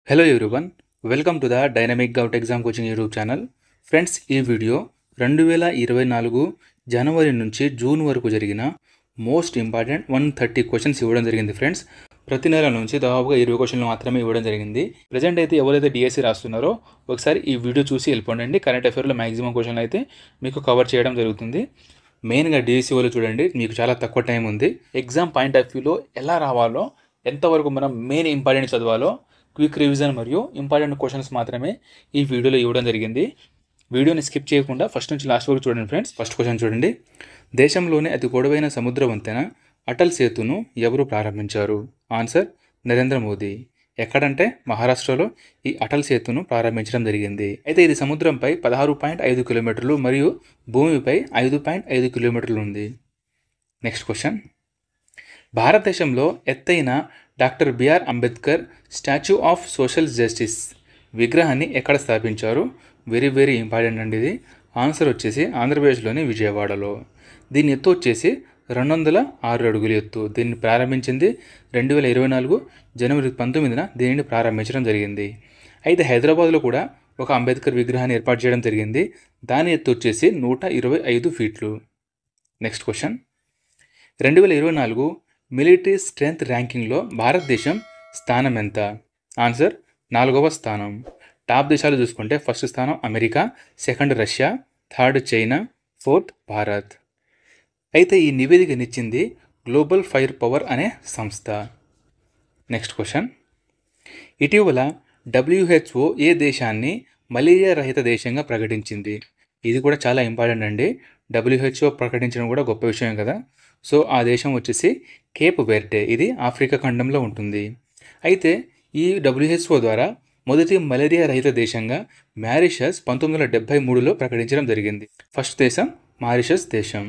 Hello everyone, welcome to the Dynamic Gout Exam Coaching YouTube channel. Friends, ఈ video 2024 జనవరి నుంచి June వరకు జరిగిన most important 130 questions ఇవ్వడం జరిగింది. ఫ్రెండ్స్, ప్రతి నెల నుంచి దాదాపుగా 20 క్వశ్చన్లు మాత్రమే ఇవ్వడం జరిగింది. ప్రజెంట్ అయితే ఎవరైతే డిఎస్సి రాస్తున్నారో ఒకసారి ఈ వీడియో చూసి వెళ్ళిపోండి. కరెంట్ అఫైర్లో మ్యాక్సిమం క్వశ్చన్లు అయితే మీకు కవర్ చేయడం జరుగుతుంది. మెయిన్గా డిఎస్సి వాళ్ళు చూడండి, మీకు చాలా తక్కువ టైం ఉంది. ఎగ్జామ్ పాయింట్ ఆఫ్ వ్యూలో ఎలా రావాలో, ఎంతవరకు మనం మెయిన్ ఇంపార్టెంట్ చదవాలో, క్విక్ రివిజన్ మరియు ఇంపార్టెంట్ క్వశ్చన్స్ మాత్రమే ఈ వీడియోలో ఇవ్వడం జరిగింది. వీడియోని స్కిప్ చేయకుండా ఫస్ట్ నుంచి లాస్ట్ వరకు చూడండి. ఫ్రెండ్స్, ఫస్ట్ క్వశ్చన్ చూడండి. దేశంలోనే అతి పొడవైన సముద్ర వంతెన అటల్ సేతును ఎవరు ప్రారంభించారు? ఆన్సర్ నరేంద్ర మోదీ. ఎక్కడంటే మహారాష్ట్రలో ఈ అటల్ సేతును ప్రారంభించడం జరిగింది. అయితే ఇది సముద్రంపై 16.5 కిలోమీటర్లు మరియు భూమిపై 5.5 కిలోమీటర్లు ఉంది. Next question. భారతదేశంలో ఎత్తైన doctor BR Ambedkar statue of social justice విగ్రహాన్ని ఎక్కడ స్థాపించారు? వెరీ ఇంపార్టెంట్ అండి ఇది. ఆన్సర్ వచ్చేసి ఆంధ్రప్రదేశ్లోని విజయవాడలో. దీని ఎత్తు వచ్చేసి 206 అడుగుల ఎత్తు. దీన్ని ప్రారంభించింది 2024 జనవరి 19న దీనిని ప్రారంభించడం జరిగింది. అయితే హైదరాబాద్లో కూడా ఒక అంబేద్కర్ విగ్రహాన్ని ఏర్పాటు చేయడం జరిగింది. దాని ఎత్తు వచ్చేసి 125 ఫీట్లు. Next question. 2024 మిలిటరీ స్ట్రెంగ్త్ ర్యాంకింగ్లో భారతదేశం స్థానం ఎంత? ఆన్సర్ 4వ స్థానం. టాప్ దేశాలు చూసుకుంటే ఫస్ట్ స్థానం America, second Russia, third China, fourth Bharat. అయితే ఈ నివేదికనిచ్చింది గ్లోబల్ ఫైర్ పవర్ అనే సంస్థ. Next question. ఇటీవల WHO ఏ దేశాన్ని మలేరియా రహిత దేశంగా ప్రకటించింది? ఇది కూడా చాలా ఇంపార్టెంట్ అండి. WHO ప్రకటించడం కూడా గొప్ప విషయం కదా. సో ఆ దేశం వచ్చేసి కేప్ వెర్డే. ఇది ఆఫ్రికా ఖండంలో ఉంటుంది. అయితే ఈ WHO ద్వారా మొదటి మలేరియా రహిత దేశంగా మారిషస్ 1973లో ప్రకటించడం జరిగింది. ఫస్ట్ దేశం మారిషస్ దేశం.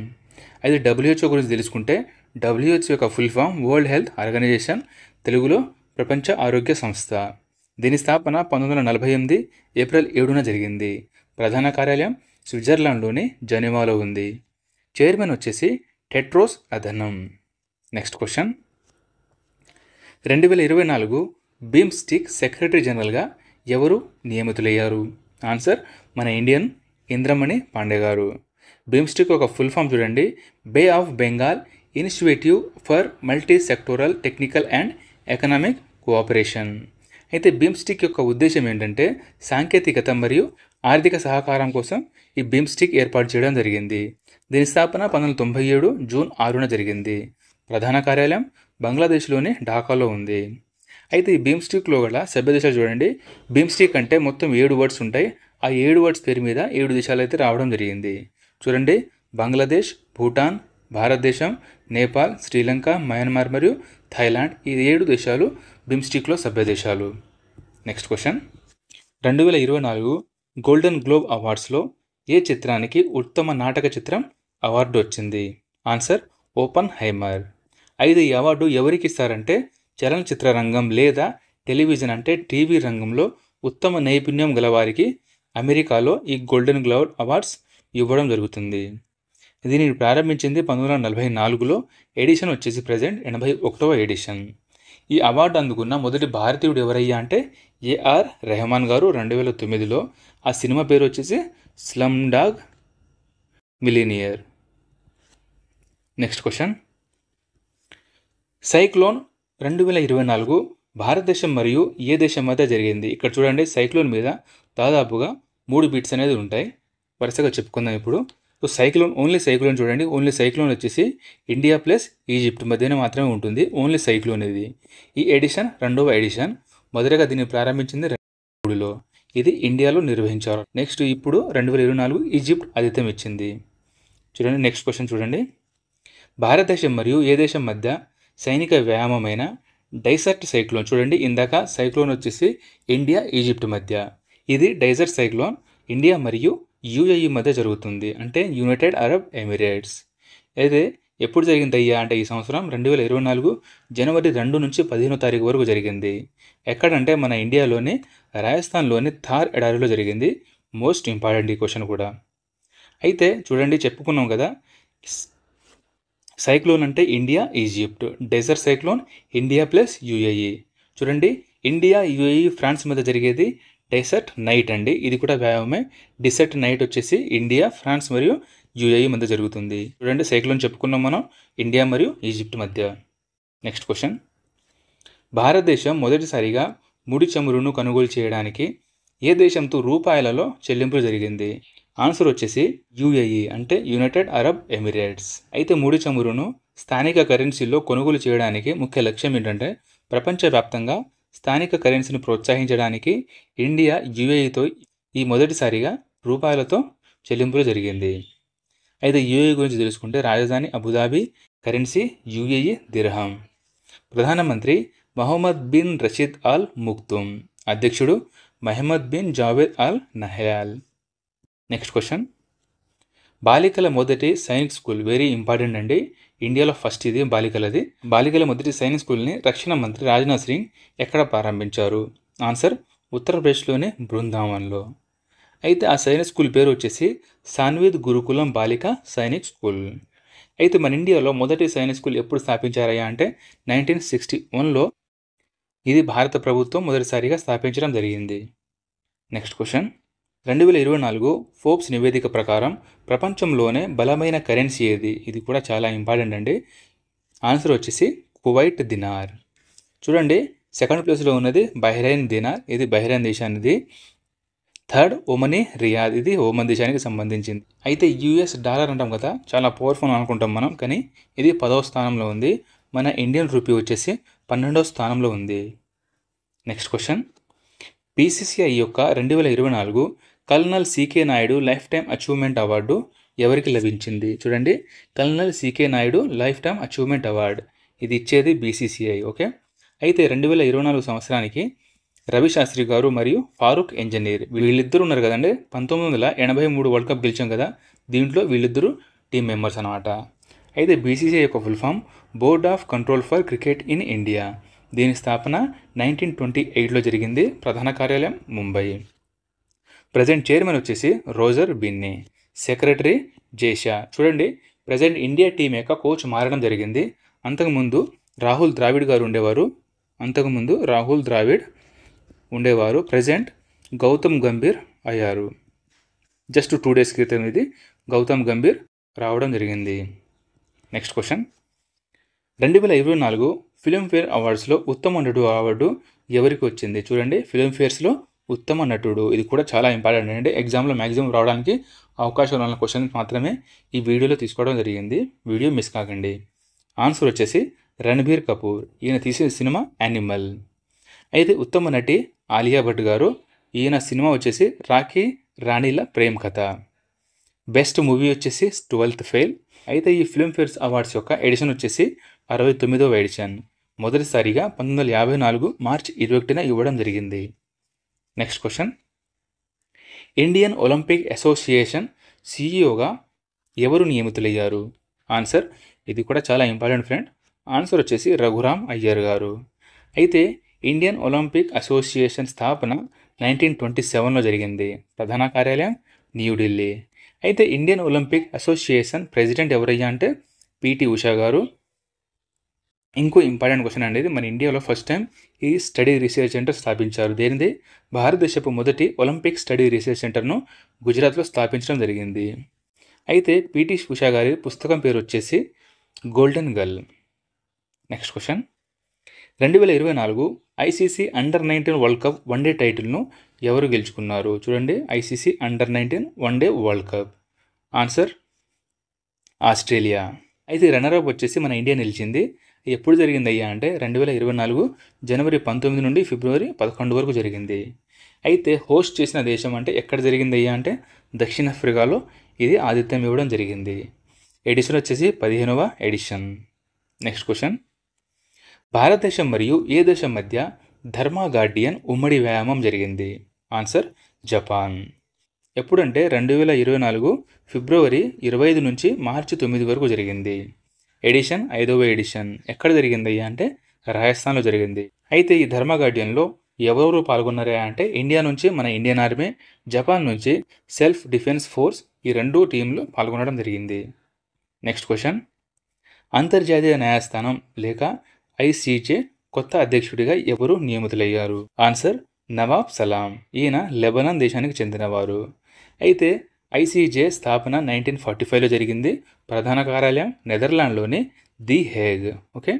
అయితే WHO గురించి తెలుసుకుంటే WHO యొక్క full form world health organisation, తెలుగులో ప్రపంచ ఆరోగ్య సంస్థ. దీని స్థాపన 1948 ఏప్రిల్ 7న జరిగింది. ప్రధాన కార్యాలయం స్విట్జర్లాండ్లోని జెనీవాలో ఉంది. చైర్మన్ వచ్చేసి Tedros అధనం. Next question. 2024 BIMSTEC secretary జనరల్గా ఎవరు నియమితులయ్యారు? ఆన్సర్ మన ఇండియన్ ఇంద్రమణి పాండే గారు. బిమ్స్టిక్ ఒక ఫుల్ ఫామ్ చూడండి, bay of Bengal initiative for multi sectoral technical and economic cooperation. అయితే బిమ్స్టిక్ యొక్క ఉద్దేశం ఏంటంటే సాంకేతికత మరియు ఆర్థిక సహకారం కోసం ఈ బిమ్స్టిక్ ఏర్పాటు చేయడం జరిగింది. దీని స్థాపన 1997 జూన్ 6న జరిగింది. ప్రధాన కార్యాలయం బంగ్లాదేశ్లోని ఢాకాలో ఉంది. అయితే ఈ బిమ్స్టిక్లో గల సభ్య దేశాలు చూడండి, బిమ్స్టిక్ అంటే మొత్తం 7 వర్డ్స్ ఉంటాయి. ఆ 7 వర్డ్స్ పేరు మీద 7 దేశాలు అయితే రావడం జరిగింది. చూడండి, బంగ్లాదేశ్, భూటాన్, భారతదేశం, నేపాల్, శ్రీలంక, మయన్మార్ మరియు థాయిలాండ్. ఈ 7 దేశాలు బిమ్స్టిక్లో సభ్య దేశాలు. Next question. 2024 గోల్డెన్ గ్లోబ్ అవార్డ్స్లో ఏ చిత్రానికి ఉత్తమ నాటక చిత్రం అవార్డు వచ్చింది? Answer Oppenheimer. అయితే ఈ అవార్డు ఎవరికి ఇస్తారంటే చలనచిత్ర రంగం లేదా టెలివిజన్ అంటే టీవీ రంగంలో ఉత్తమ నైపుణ్యం గల వారికి అమెరికాలో ఈ గోల్డెన్ గ్లోబ్ అవార్డ్స్ ఇవ్వడం జరుగుతుంది. దీనిని ప్రారంభించింది 1944లో. ఎడిషన్ వచ్చేసి ప్రజెంట్ 81వ ఎడిషన్. ఈ అవార్డు అందుకున్న మొదటి భారతీయుడు ఎవరయ్యా అంటే ఏఆర్ రెహమాన్ గారు 2009లో. ఆ సినిమా పేరు వచ్చేసి slum dog millionaire. Next question. Cyclone 2024 భారతదేశం మరియు ఏ దేశం మధ్య జరిగింది? ఇక్కడ చూడండి, సైక్లోన్ మీద దాదాపుగా 3 బీట్స్ అనేది ఉంటాయి. వరుసగా చెప్పుకుందాం ఇప్పుడు. సో సైక్లోన్, ఓన్లీ సైక్లోన్ చూడండి. ఓన్లీ సైక్లోన్ వచ్చేసి ఇండియా ప్లస్ ఈజిప్ట్ మధ్యన మాత్రమే ఉంటుంది. ఓన్లీ సైక్లోన్ ఇది. ఈ ఎడిషన్ 2వ ఎడిషన్. మొదటగా దీన్ని ప్రారంభించింది 2003లో. ఇది ఇండియాలో నిర్వహించారు. నెక్స్ట్ ఇప్పుడు 2024 ఈజిప్ట్ ఆతిథ్యం ఇచ్చింది. చూడండి, నెక్స్ట్ క్వశ్చన్ చూడండి. భారతదేశం మరియు ఏ దేశం మధ్య సైనిక వ్యాయామమైన డైసర్ట్ సైక్లోన్? చూడండి, ఇందాక సైక్లోన్ వచ్చేసి ఇండియా ఈజిప్ట్ మధ్య. ఇది డైసర్ట్ సైక్లోన్ ఇండియా మరియు యుఏఈ మధ్య జరుగుతుంది, అంటే యునైటెడ్ అరబ్ ఎమిరేట్స్. అయితే ఎప్పుడు జరిగింది అయ్యా అంటే ఈ సంవత్సరం 2024 జనవరి 2 నుంచి 15వ తారీఖు వరకు జరిగింది. ఎక్కడంటే మన ఇండియాలోని రాజస్థాన్లోని థార్ ఎడారిలో జరిగింది. మోస్ట్ ఇంపార్టెంట్ ఈ క్వశ్చన్ కూడా. అయితే చూడండి, చెప్పుకున్నాం కదా, సైక్లోన్ అంటే India Egypt, desert cyclone India plus UAE. చూడండి, ఇండియా, యుఏఈ, ఫ్రాన్స్ మధ్య జరిగేది డెసర్ట్ నైట్ అండి. ఇది కూడా వ్యాయామమే. డెసర్ట్ నైట్ వచ్చేసి ఇండియా, ఫ్రాన్స్ మరియు యుఏఈ మధ్య జరుగుతుంది. చూడండి, సైక్లోన్ చెప్పుకున్నాం మనం ఇండియా మరియు ఈజిప్ట్ మధ్య. నెక్స్ట్ క్వశ్చన్, భారతదేశం మొదటిసారిగా ముడి చమురును కొనుగోలు చేయడానికి ఏ దేశంతో రూపాయలలో చెల్లింపులు జరిగింది? ఆన్సర్ వచ్చేసి యుఏఈ, అంటే యునైటెడ్ అరబ్ ఎమిరేట్స్. అయితే ముడి చమురును స్థానిక కరెన్సీలో కొనుగోలు చేయడానికి ముఖ్య లక్ష్యం ఏంటంటే ప్రపంచవ్యాప్తంగా స్థానిక కరెన్సీని ప్రోత్సహించడానికి ఇండియా యుఏఈతో ఈ మొదటిసారిగా రూపాయలతో చెల్లింపులు జరిగింది. అయితే యుఏఈ గురించి తెలుసుకుంటే రాజధాని అబుదాబి, కరెన్సీ యుఏఈ దిర్హం. ప్రధానమంత్రి మహమ్మద్ బిన్ రషీద్ అల్ ముక్తుమ్, అధ్యక్షుడు మహమ్మద్ బిన్ జావేద్ అల్ నహయాల్. నెక్స్ట్ క్వశ్చన్, బాలికల మొదటి సైనిక్ స్కూల్ వెరీ ఇంపార్టెంట్ అండి. ఇండియాలో ఫస్ట్ ఇది బాలికలది. బాలికల మొదటి సైనిక్ స్కూల్ని రక్షణ మంత్రి రాజ్నాథ్ సింగ్ ఎక్కడ ప్రారంభించారు? ఆన్సర్ ఉత్తరప్రదేశ్లోని బృందావన్లో. అయితే ఆ సైనిక్ స్కూల్ పేరు వచ్చేసి సాన్విద్ గురుకులం బాలిక సైనిక్ స్కూల్. అయితే మన ఇండియాలో మొదటి సైనిక్ స్కూల్ ఎప్పుడు స్థాపించారయ్యా అంటే 1961లో ఇది భారత ప్రభుత్వం మొదటిసారిగా స్థాపించడం జరిగింది. నెక్స్ట్ క్వశ్చన్, 2024 ఫోర్బ్స్ నివేదిక ప్రకారం ప్రపంచంలోనే బలమైన కరెన్సీ ఏది? ఇది కూడా చాలా ఇంపార్టెంట్ అండి. ఆన్సర్ వచ్చేసి కువైట్ దినార్. చూడండి, సెకండ్ ప్లేస్లో ఉన్నది బహ్రెయిన్ దినార్, ఇది బహ్రెయిన్ దేశానిది. థర్డ్ ఒమనీ రియాద్, ఇది ఓమన్ దేశానికి సంబంధించింది. అయితే యుఎస్ డాలర్ అంటాం కదా, చాలా పవర్ఫుల్ అనుకుంటాం మనం, కానీ ఇది 10వ స్థానంలో ఉంది. మన ఇండియన్ రూపీ వచ్చేసి 12వ స్థానంలో ఉంది. నెక్స్ట్ క్వశ్చన్, బీసీసీఐ యొక్క 2024 colonel CK Naidu life time achievement award ఎవరికి లభించింది? చూడండి, colonel CK Naidu life time achievement award ఇది ఇచ్చేది బీసీసీఐ. ఓకే. అయితే 2024 సంవత్సరానికి రవి శాస్త్రి గారు మరియు ఫారూక్ ఇంజనీర్ వీళ్ళిద్దరు ఉన్నారు కదండి. 1983 వరల్డ్ కప్ గెలిచాం కదా, దీంట్లో వీళ్ళిద్దరూ టీం మెంబర్స్ అనమాట. అయితే బీసీసీఐ యొక్క full form board of control for cricket in India. దీని స్థాపన 1928లో జరిగింది. ప్రధాన కార్యాలయం ముంబై. ప్రజెంట్ చైర్మన్ వచ్చేసి రోజర్ బిన్నీ, సెక్రటరీ జేషా. చూడండి, ప్రజెంట్ ఇండియా టీం యొక్క కోచ్ మారడం జరిగింది. అంతకుముందు రాహుల్ ద్రావిడ్ గారు ఉండేవారు. ప్రజెంట్ గౌతమ్ గంభీర్ అయ్యారు. జస్ట్ 2 days క్రితం ఇది గౌతమ్ గంభీర్ రావడం జరిగింది. నెక్స్ట్ క్వశ్చన్, 2024 ఫిల్మ్ఫేర్ అవార్డ్స్లో ఉత్తమ నటుడు అవార్డు ఎవరికి వచ్చింది? చూడండి, ఫిల్మ్ఫేర్స్లో ఉత్తమ నటుడు, ఇది కూడా చాలా ఇంపార్టెంట్ అండి. ఎగ్జామ్లో మ్యాక్సిమం రావడానికి అవకాశం ఉన్న క్వశ్చన్ మాత్రమే ఈ వీడియోలో తీసుకోవడం జరిగింది. వీడియో మిస్ కాకండి. ఆన్సర్ వచ్చేసి రణబీర్ కపూర్. ఈయన తీసిన సినిమా యానిమల్. అయితే ఉత్తమ నటి ఆలియా భట్ గారు. ఈయన సినిమా వచ్చేసి రాఖీ రాణిల ప్రేమ్ కథ. బెస్ట్ మూవీ వచ్చేసి 12th ఫెయిల్. అయితే ఈ ఫిల్మ్ఫేర్ అవార్డ్స్ యొక్క ఎడిషన్ వచ్చేసి 69వ ఎడిషన్. మొదటిసారిగా 1954 మార్చి 21న ఇవ్వడం జరిగింది. Next question, Indian Olympic Association సిఇఓగా ఎవరు నియమితులయ్యారు? ఆన్సర్, ఇది కూడా చాలా ఇంపార్టెంట్ ఫ్రెండ్. ఆన్సర్ వచ్చేసి రఘురామ్ అయ్యర్ గారు. అయితే ఇండియన్ ఒలింపిక్ అసోసియేషన్ స్థాపన 1927లో జరిగింది. ప్రధాన కార్యాలయం న్యూఢిల్లీ. అయితే ఇండియన్ ఒలింపిక్ అసోసియేషన్ ప్రెసిడెంట్ ఎవరయ్యా అంటే పిటి ఉషా గారు. ఇంకో ఇంపార్టెంట్ క్వశ్చన్ అనేది, మన ఇండియాలో ఫస్ట్ టైం ఈ స్టడీ రీసెర్చ్ సెంటర్ స్థాపించారు. దేనిది? భారతదేశపు మొదటి ఒలింపిక్ స్టడీ రీసెర్చ్ సెంటర్ను గుజరాత్లో స్థాపించడం జరిగింది. అయితే పిటి ఉషా గారి పుస్తకం పేరు వచ్చేసి golden girl. Next question, 2024 ICC under nineteen world cup one day టైటిల్ను ఎవరు గెలుచుకున్నారు? చూడండి, ICC under nineteen one day world cup. Answer Australia. అయితే రన్నరప్ వచ్చేసి మన ఇండియా నిలిచింది. ఎప్పుడు జరిగింది అయ్యా అంటే 2024 జనవరి 19 నుండి ఫిబ్రవరి 11 వరకు జరిగింది. అయితే హోస్ట్ చేసిన దేశం అంటే ఎక్కడ జరిగింది అయ్యా అంటే దక్షిణాఫ్రికాలో ఇది ఆతిథ్యం ఇవ్వడం జరిగింది. ఎడిషన్ వచ్చేసి 15వ ఎడిషన్. నెక్స్ట్ క్వశ్చన్, భారతదేశం మరియు ఏ దేశం మధ్య ధర్మా గార్డియన్ ఉమ్మడి వ్యాయామం జరిగింది? Answer Japan. ఎప్పుడంటే 2024 ఫిబ్రవరి 25 నుంచి మార్చి 9 వరకు జరిగింది. ఎడిషన్ 5వ ఎడిషన్. ఎక్కడ జరిగింది అంటే రాజస్థాన్లో జరిగింది. అయితే ఈ ధర్మా గార్డియన్లో ఎవరెవరు పాల్గొన్నారా అంటే ఇండియా నుంచి మన ఇండియన్ ఆర్మీ, జపాన్ నుంచి సెల్ఫ్ డిఫెన్స్ ఫోర్స్, ఈ 2 టీంలు పాల్గొనడం జరిగింది. నెక్స్ట్ క్వశ్చన్, అంతర్జాతీయ న్యాయస్థానం లేక ఐసీజే కొత్త అధ్యక్షుడిగా ఎవరు నియమితులయ్యారు? ఆన్సర్ నవాబ్ సలాం. ఈయన లెబనాన్ దేశానికి చెందినవారు. అయితే ఐసీజే స్థాపన 1945లో జరిగింది. ప్రధాన కార్యాలయం నెదర్లాండ్లోని ది హేగ్. ఓకే.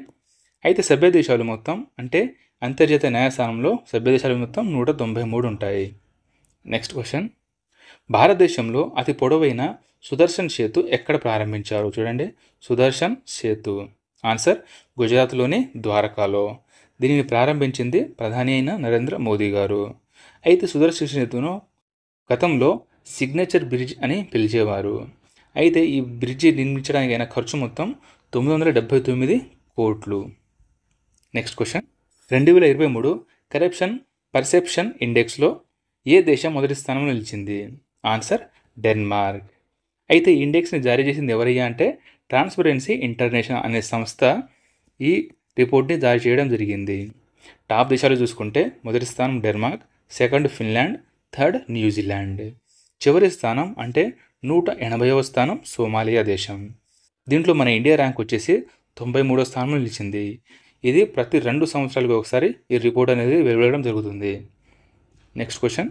అయితే సభ్య దేశాలు మొత్తం అంటే అంతర్జాతీయ న్యాయస్థానంలో సభ్య దేశాలు మొత్తం 193 ఉంటాయి. Next question. భారతదేశంలో అతి పొడవైన సుదర్శన్ సేతు ఎక్కడ ప్రారంభించారు? చూడండి, సుదర్శన్ సేతు. ఆన్సర్ గుజరాత్లోని ద్వారకాలో. దీనిని ప్రారంభించింది ప్రధాని అయిన నరేంద్ర మోదీ గారు. అయితే సుదర్శన్ సేతును గతంలో సిగ్నేచర్ బ్రిడ్జ్ అని పిలిచేవారు. అయితే ఈ బ్రిడ్జి నిర్మించడానికి అయిన ఖర్చు మొత్తం 979 కోట్లు. Next question. 2023 కరప్షన్ పర్సెప్షన్ ఇండెక్స్లో ఏ దేశం మొదటి స్థానంలో నిలిచింది? Answer Denmark. అయితే ఈ ఇండెక్స్ని జారీ చేసింది ఎవరయ్యా అంటే ట్రాన్స్పరెన్సీ ఇంటర్నేషనల్ అనే సంస్థ ఈ రిపోర్ట్ని జారీ చేయడం జరిగింది. టాప్ దేశాలు చూసుకుంటే మొదటి స్థానం Denmark, second Finland, third New Zealand. చివరి స్థానం అంటే 180వ స్థానం సోమాలియా దేశం. దీంట్లో మన ఇండియా ర్యాంక్ వచ్చేసి 93వ స్థానంలో నిలిచింది. ఇది ప్రతి 2 సంవత్సరాలకు ఒకసారి ఈ రిపోర్ట్ అనేది వెలువడడం జరుగుతుంది. Next question.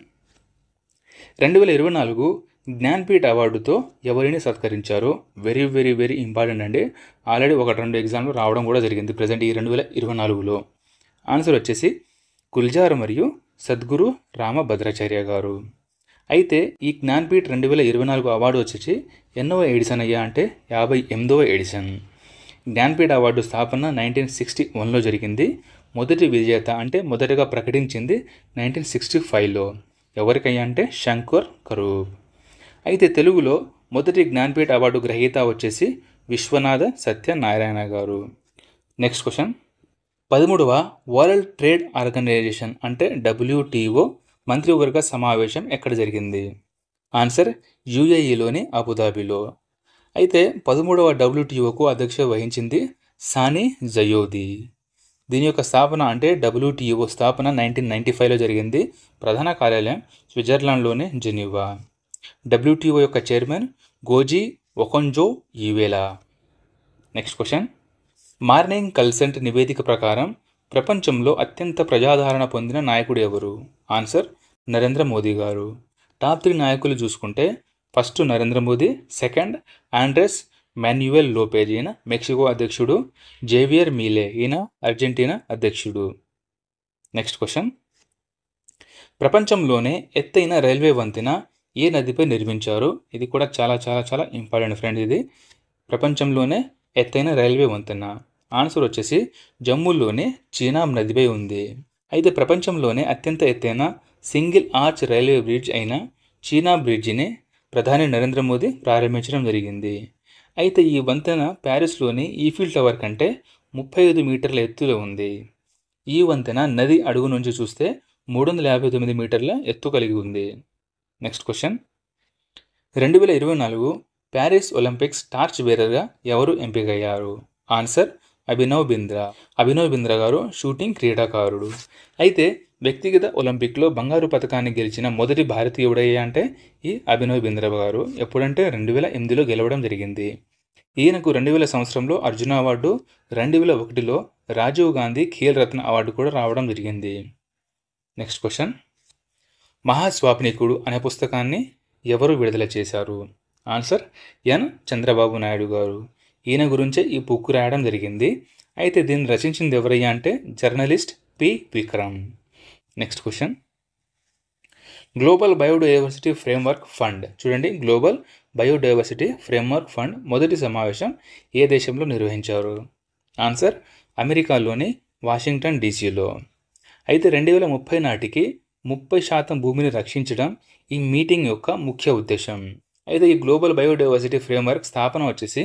2024 జ్ఞాన్పీఠ్ అవార్డుతో ఎవరిని సత్కరించారు? వెరీ వెరీ వెరీ ఇంపార్టెంట్ అండి. ఆల్రెడీ 1-2 ఎగ్జామ్లు రావడం కూడా జరిగింది ప్రజెంట్ ఈ 2024లో. ఆన్సర్ వచ్చేసి గుల్జార్ మరియు సద్గురు రామభద్రాచార్య గారు. అయితే ఈ జ్ఞాన్పీఠ్ 2024 అవార్డు వచ్చేసి ఎన్నవ ఎడిషన్ అయ్యా అంటే 58వ ఎడిషన్. జ్ఞాన్పీఠ్ అవార్డు స్థాపన 1961లో జరిగింది. మొదటి విజేత అంటే మొదటగా ప్రకటించింది 1965లో. ఎవరికయ్యా అంటే శంకర్ కరూప్. అయితే తెలుగులో మొదటి జ్ఞాన్పీఠ్ అవార్డు గ్రహీత వచ్చేసి విశ్వనాథ సత్యనారాయణ గారు. Next question. 13వ వరల్డ్ ట్రేడ్ ఆర్గనైజేషన్ అంటే WTO మంత్రివర్గ సమావేశం ఎక్కడ జరిగింది? ఆన్సర్ యుఏఈలోని అబుదాబిలో. అయితే 13వ WTOకు అధ్యక్షత వహించింది సాని జయోది. దీని యొక్క స్థాపన అంటే WTO స్థాపన 1995లో జరిగింది. ప్రధాన కార్యాలయం స్విట్జర్లాండ్లోని జెనీవా. WTO యొక్క chairman Ngozi Okonjo Iweala. Next question. Morning consult నివేదిక ప్రకారం ప్రపంచంలో అత్యంత ప్రజాదరణ పొందిన నాయకుడు ఎవరు? ఆన్సర్ నరేంద్ర మోదీ గారు. టాప్ 3 నాయకులు చూసుకుంటే first Narendra Modi, second Andres Manuel Lopez ఈయన మెక్సికో అధ్యక్షుడు, జేవియర్ మీలే ఈయన అర్జెంటీనా అధ్యక్షుడు. Next question. ప్రపంచంలోనే ఎత్తైన రైల్వే వంతెన ఏ నదిపై నిర్మించారు? ఇది కూడా చాలా చాలా చాలా ఇంపార్టెంట్ ఫ్రెండ్. ఇది ప్రపంచంలోనే ఎత్తైన రైల్వే వంతెన. ఆన్సర్ వచ్చేసి జమ్మూలోని చీనాబ్ నదిపై ఉంది. అయితే ప్రపంచంలోనే అత్యంత ఎత్తైన సింగిల్ ఆర్చ్ రైల్వే బ్రిడ్జ్ అయిన చీనా బ్రిడ్జిని ప్రధాని నరేంద్ర మోదీ ప్రారంభించడం జరిగింది. అయితే ఈ వంతెన ప్యారిస్లోని ఈఫిల్ టవర్ కంటే 35 మీటర్ల ఎత్తులో ఉంది. ఈ వంతెన నది అడుగు నుంచి చూస్తే 359 మీటర్ల ఎత్తు కలిగి ఉంది. Next question. 2024 Paris Olympics torch బేరర్గా ఎవరు ఎంపికయ్యారు? ఆన్సర్ అభినవ్ బింద్రా. అభినవ్ బింద్రా గారు షూటింగ్ క్రీడాకారుడు. అయితే వ్యక్తిగత ఒలింపిక్లో బంగారు పథకాన్ని గెలిచిన మొదటి భారతీయుడయ్యా అంటే ఈ అభినవ్ బింద్రా గారు. ఎప్పుడంటే 2008లో గెలవడం జరిగింది. ఈయనకు 2000 సంవత్సరంలో అర్జున అవార్డు, 2001లో రాజీవ్ గాంధీ ఖేల్ రత్న అవార్డు కూడా రావడం జరిగింది. Next question. మహాస్వాప్నికుడు అనే పుస్తకాన్ని ఎవరు విడుదల చేశారు? ఆన్సర్ ఎన్ చంద్రబాబు నాయుడు గారు. ఈయన గురించే ఈ బుక్ రాయడం జరిగింది. అయితే దీన్ని రచించింది ఎవరయ్యా అంటే journalist P Vikram. Next question. Global biodiversity framework fund. చూడండి, గ్లోబల్ బయోడైవర్సిటీ ఫ్రేమ్వర్క్ ఫండ్ మొదటి సమావేశం ఏ దేశంలో నిర్వహించారు? ఆన్సర్ అమెరికాలోని వాషింగ్టన్ డీసీలో. అయితే 2030 నాటికి 30% భూమిని రక్షించడం ఈ మీటింగ్ యొక్క ముఖ్య ఉద్దేశం. అయితే ఈ గ్లోబల్ బయోడైవర్సిటీ ఫ్రేమ్వర్క్ స్థాపన వచ్చేసి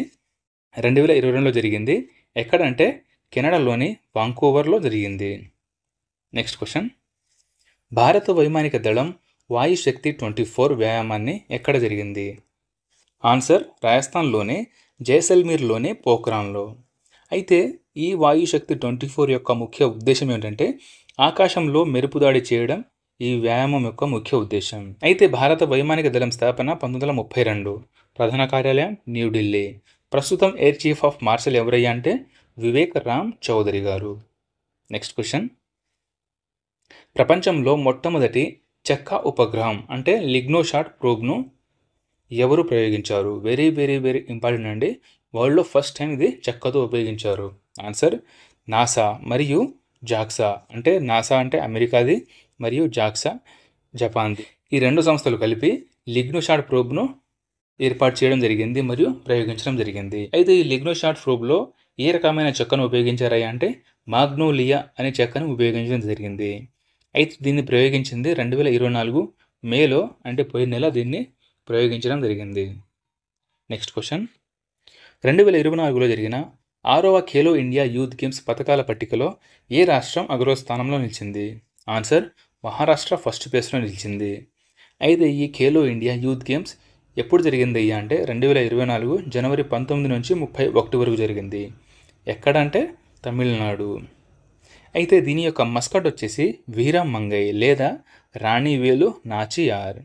2022లో జరిగింది. ఎక్కడంటే కెనడాలోని వాంకోవర్లో జరిగింది. Next question. భారత వైమానిక దళం వాయుశక్తి 24 వ్యాయామాన్ని ఎక్కడ జరిగింది? ఆన్సర్ రాజస్థాన్లోని జైసల్మీర్లోని పోఖ్రాన్లో. అయితే ఈ వాయుశక్తి 24 యొక్క ముఖ్య ఉద్దేశం ఏంటంటే ఆకాశంలో మెరుపుదాడి చేయడం ఈ వ్యాయామం యొక్క ముఖ్య ఉద్దేశం. అయితే భారత వైమానిక దళం స్థాపన 1932. ప్రధాన కార్యాలయం న్యూఢిల్లీ. ప్రస్తుతం ఎయిర్ చీఫ్ ఆఫ్ మార్షల్ ఎవరయ్యా అంటే వివేక్ రామ్ చౌదరి గారు. నెక్స్ట్ క్వశ్చన్, ప్రపంచంలో మొట్టమొదటి చెక్క ఉపగ్రహం అంటే లిగ్నోసాట్ ప్రోబ్ను ఎవరు ప్రయోగించారు? వెరీ వెరీ వెరీ ఇంపార్టెంట్ అండి. వరల్డ్లో ఫస్ట్ టైం ఇది చెక్కతో ఉపయోగించారు. ఆన్సర్ నాసా మరియు జాక్సా. అంటే నాసా అంటే అమెరికాది మరియు జాక్సా జపాన్ది. ఈ రెండు సంస్థలు కలిపి లిగ్నోసాట్ ప్రోబ్ను ఏర్పాటు చేయడం జరిగింది మరియు ప్రయోగించడం జరిగింది. అయితే ఈ లిగ్నోసాట్ ప్రోబ్లో ఏ రకమైన చెక్కను ఉపయోగించారా అంటే మాగ్నోలియా అనే చెక్కను ఉపయోగించడం జరిగింది. అయితే దీన్ని ప్రయోగించింది 2024 మేలో, అంటే పోయిన నెల దీన్ని ప్రయోగించడం జరిగింది. నెక్స్ట్ క్వశ్చన్, 2024లో జరిగిన 6వ ఖేలో ఇండియా యూత్ గేమ్స్ పథకాల పట్టికలో ఏ రాష్ట్రం అగ్రస్థానంలో నిలిచింది? ఆన్సర్ మహారాష్ట్ర ఫస్ట్ ప్లేస్లో నిలిచింది. అయితే ఈ ఖేలో ఇండియా యూత్ గేమ్స్ ఎప్పుడు జరిగింది అంటే 2024 జనవరి 19 నుంచి 31 వరకు జరిగింది. ఎక్కడంటే తమిళనాడు. అయితే దీని యొక్క మస్కట్ వచ్చేసి వీరా మంగై లేదా రాణి వేలు నాచియార్.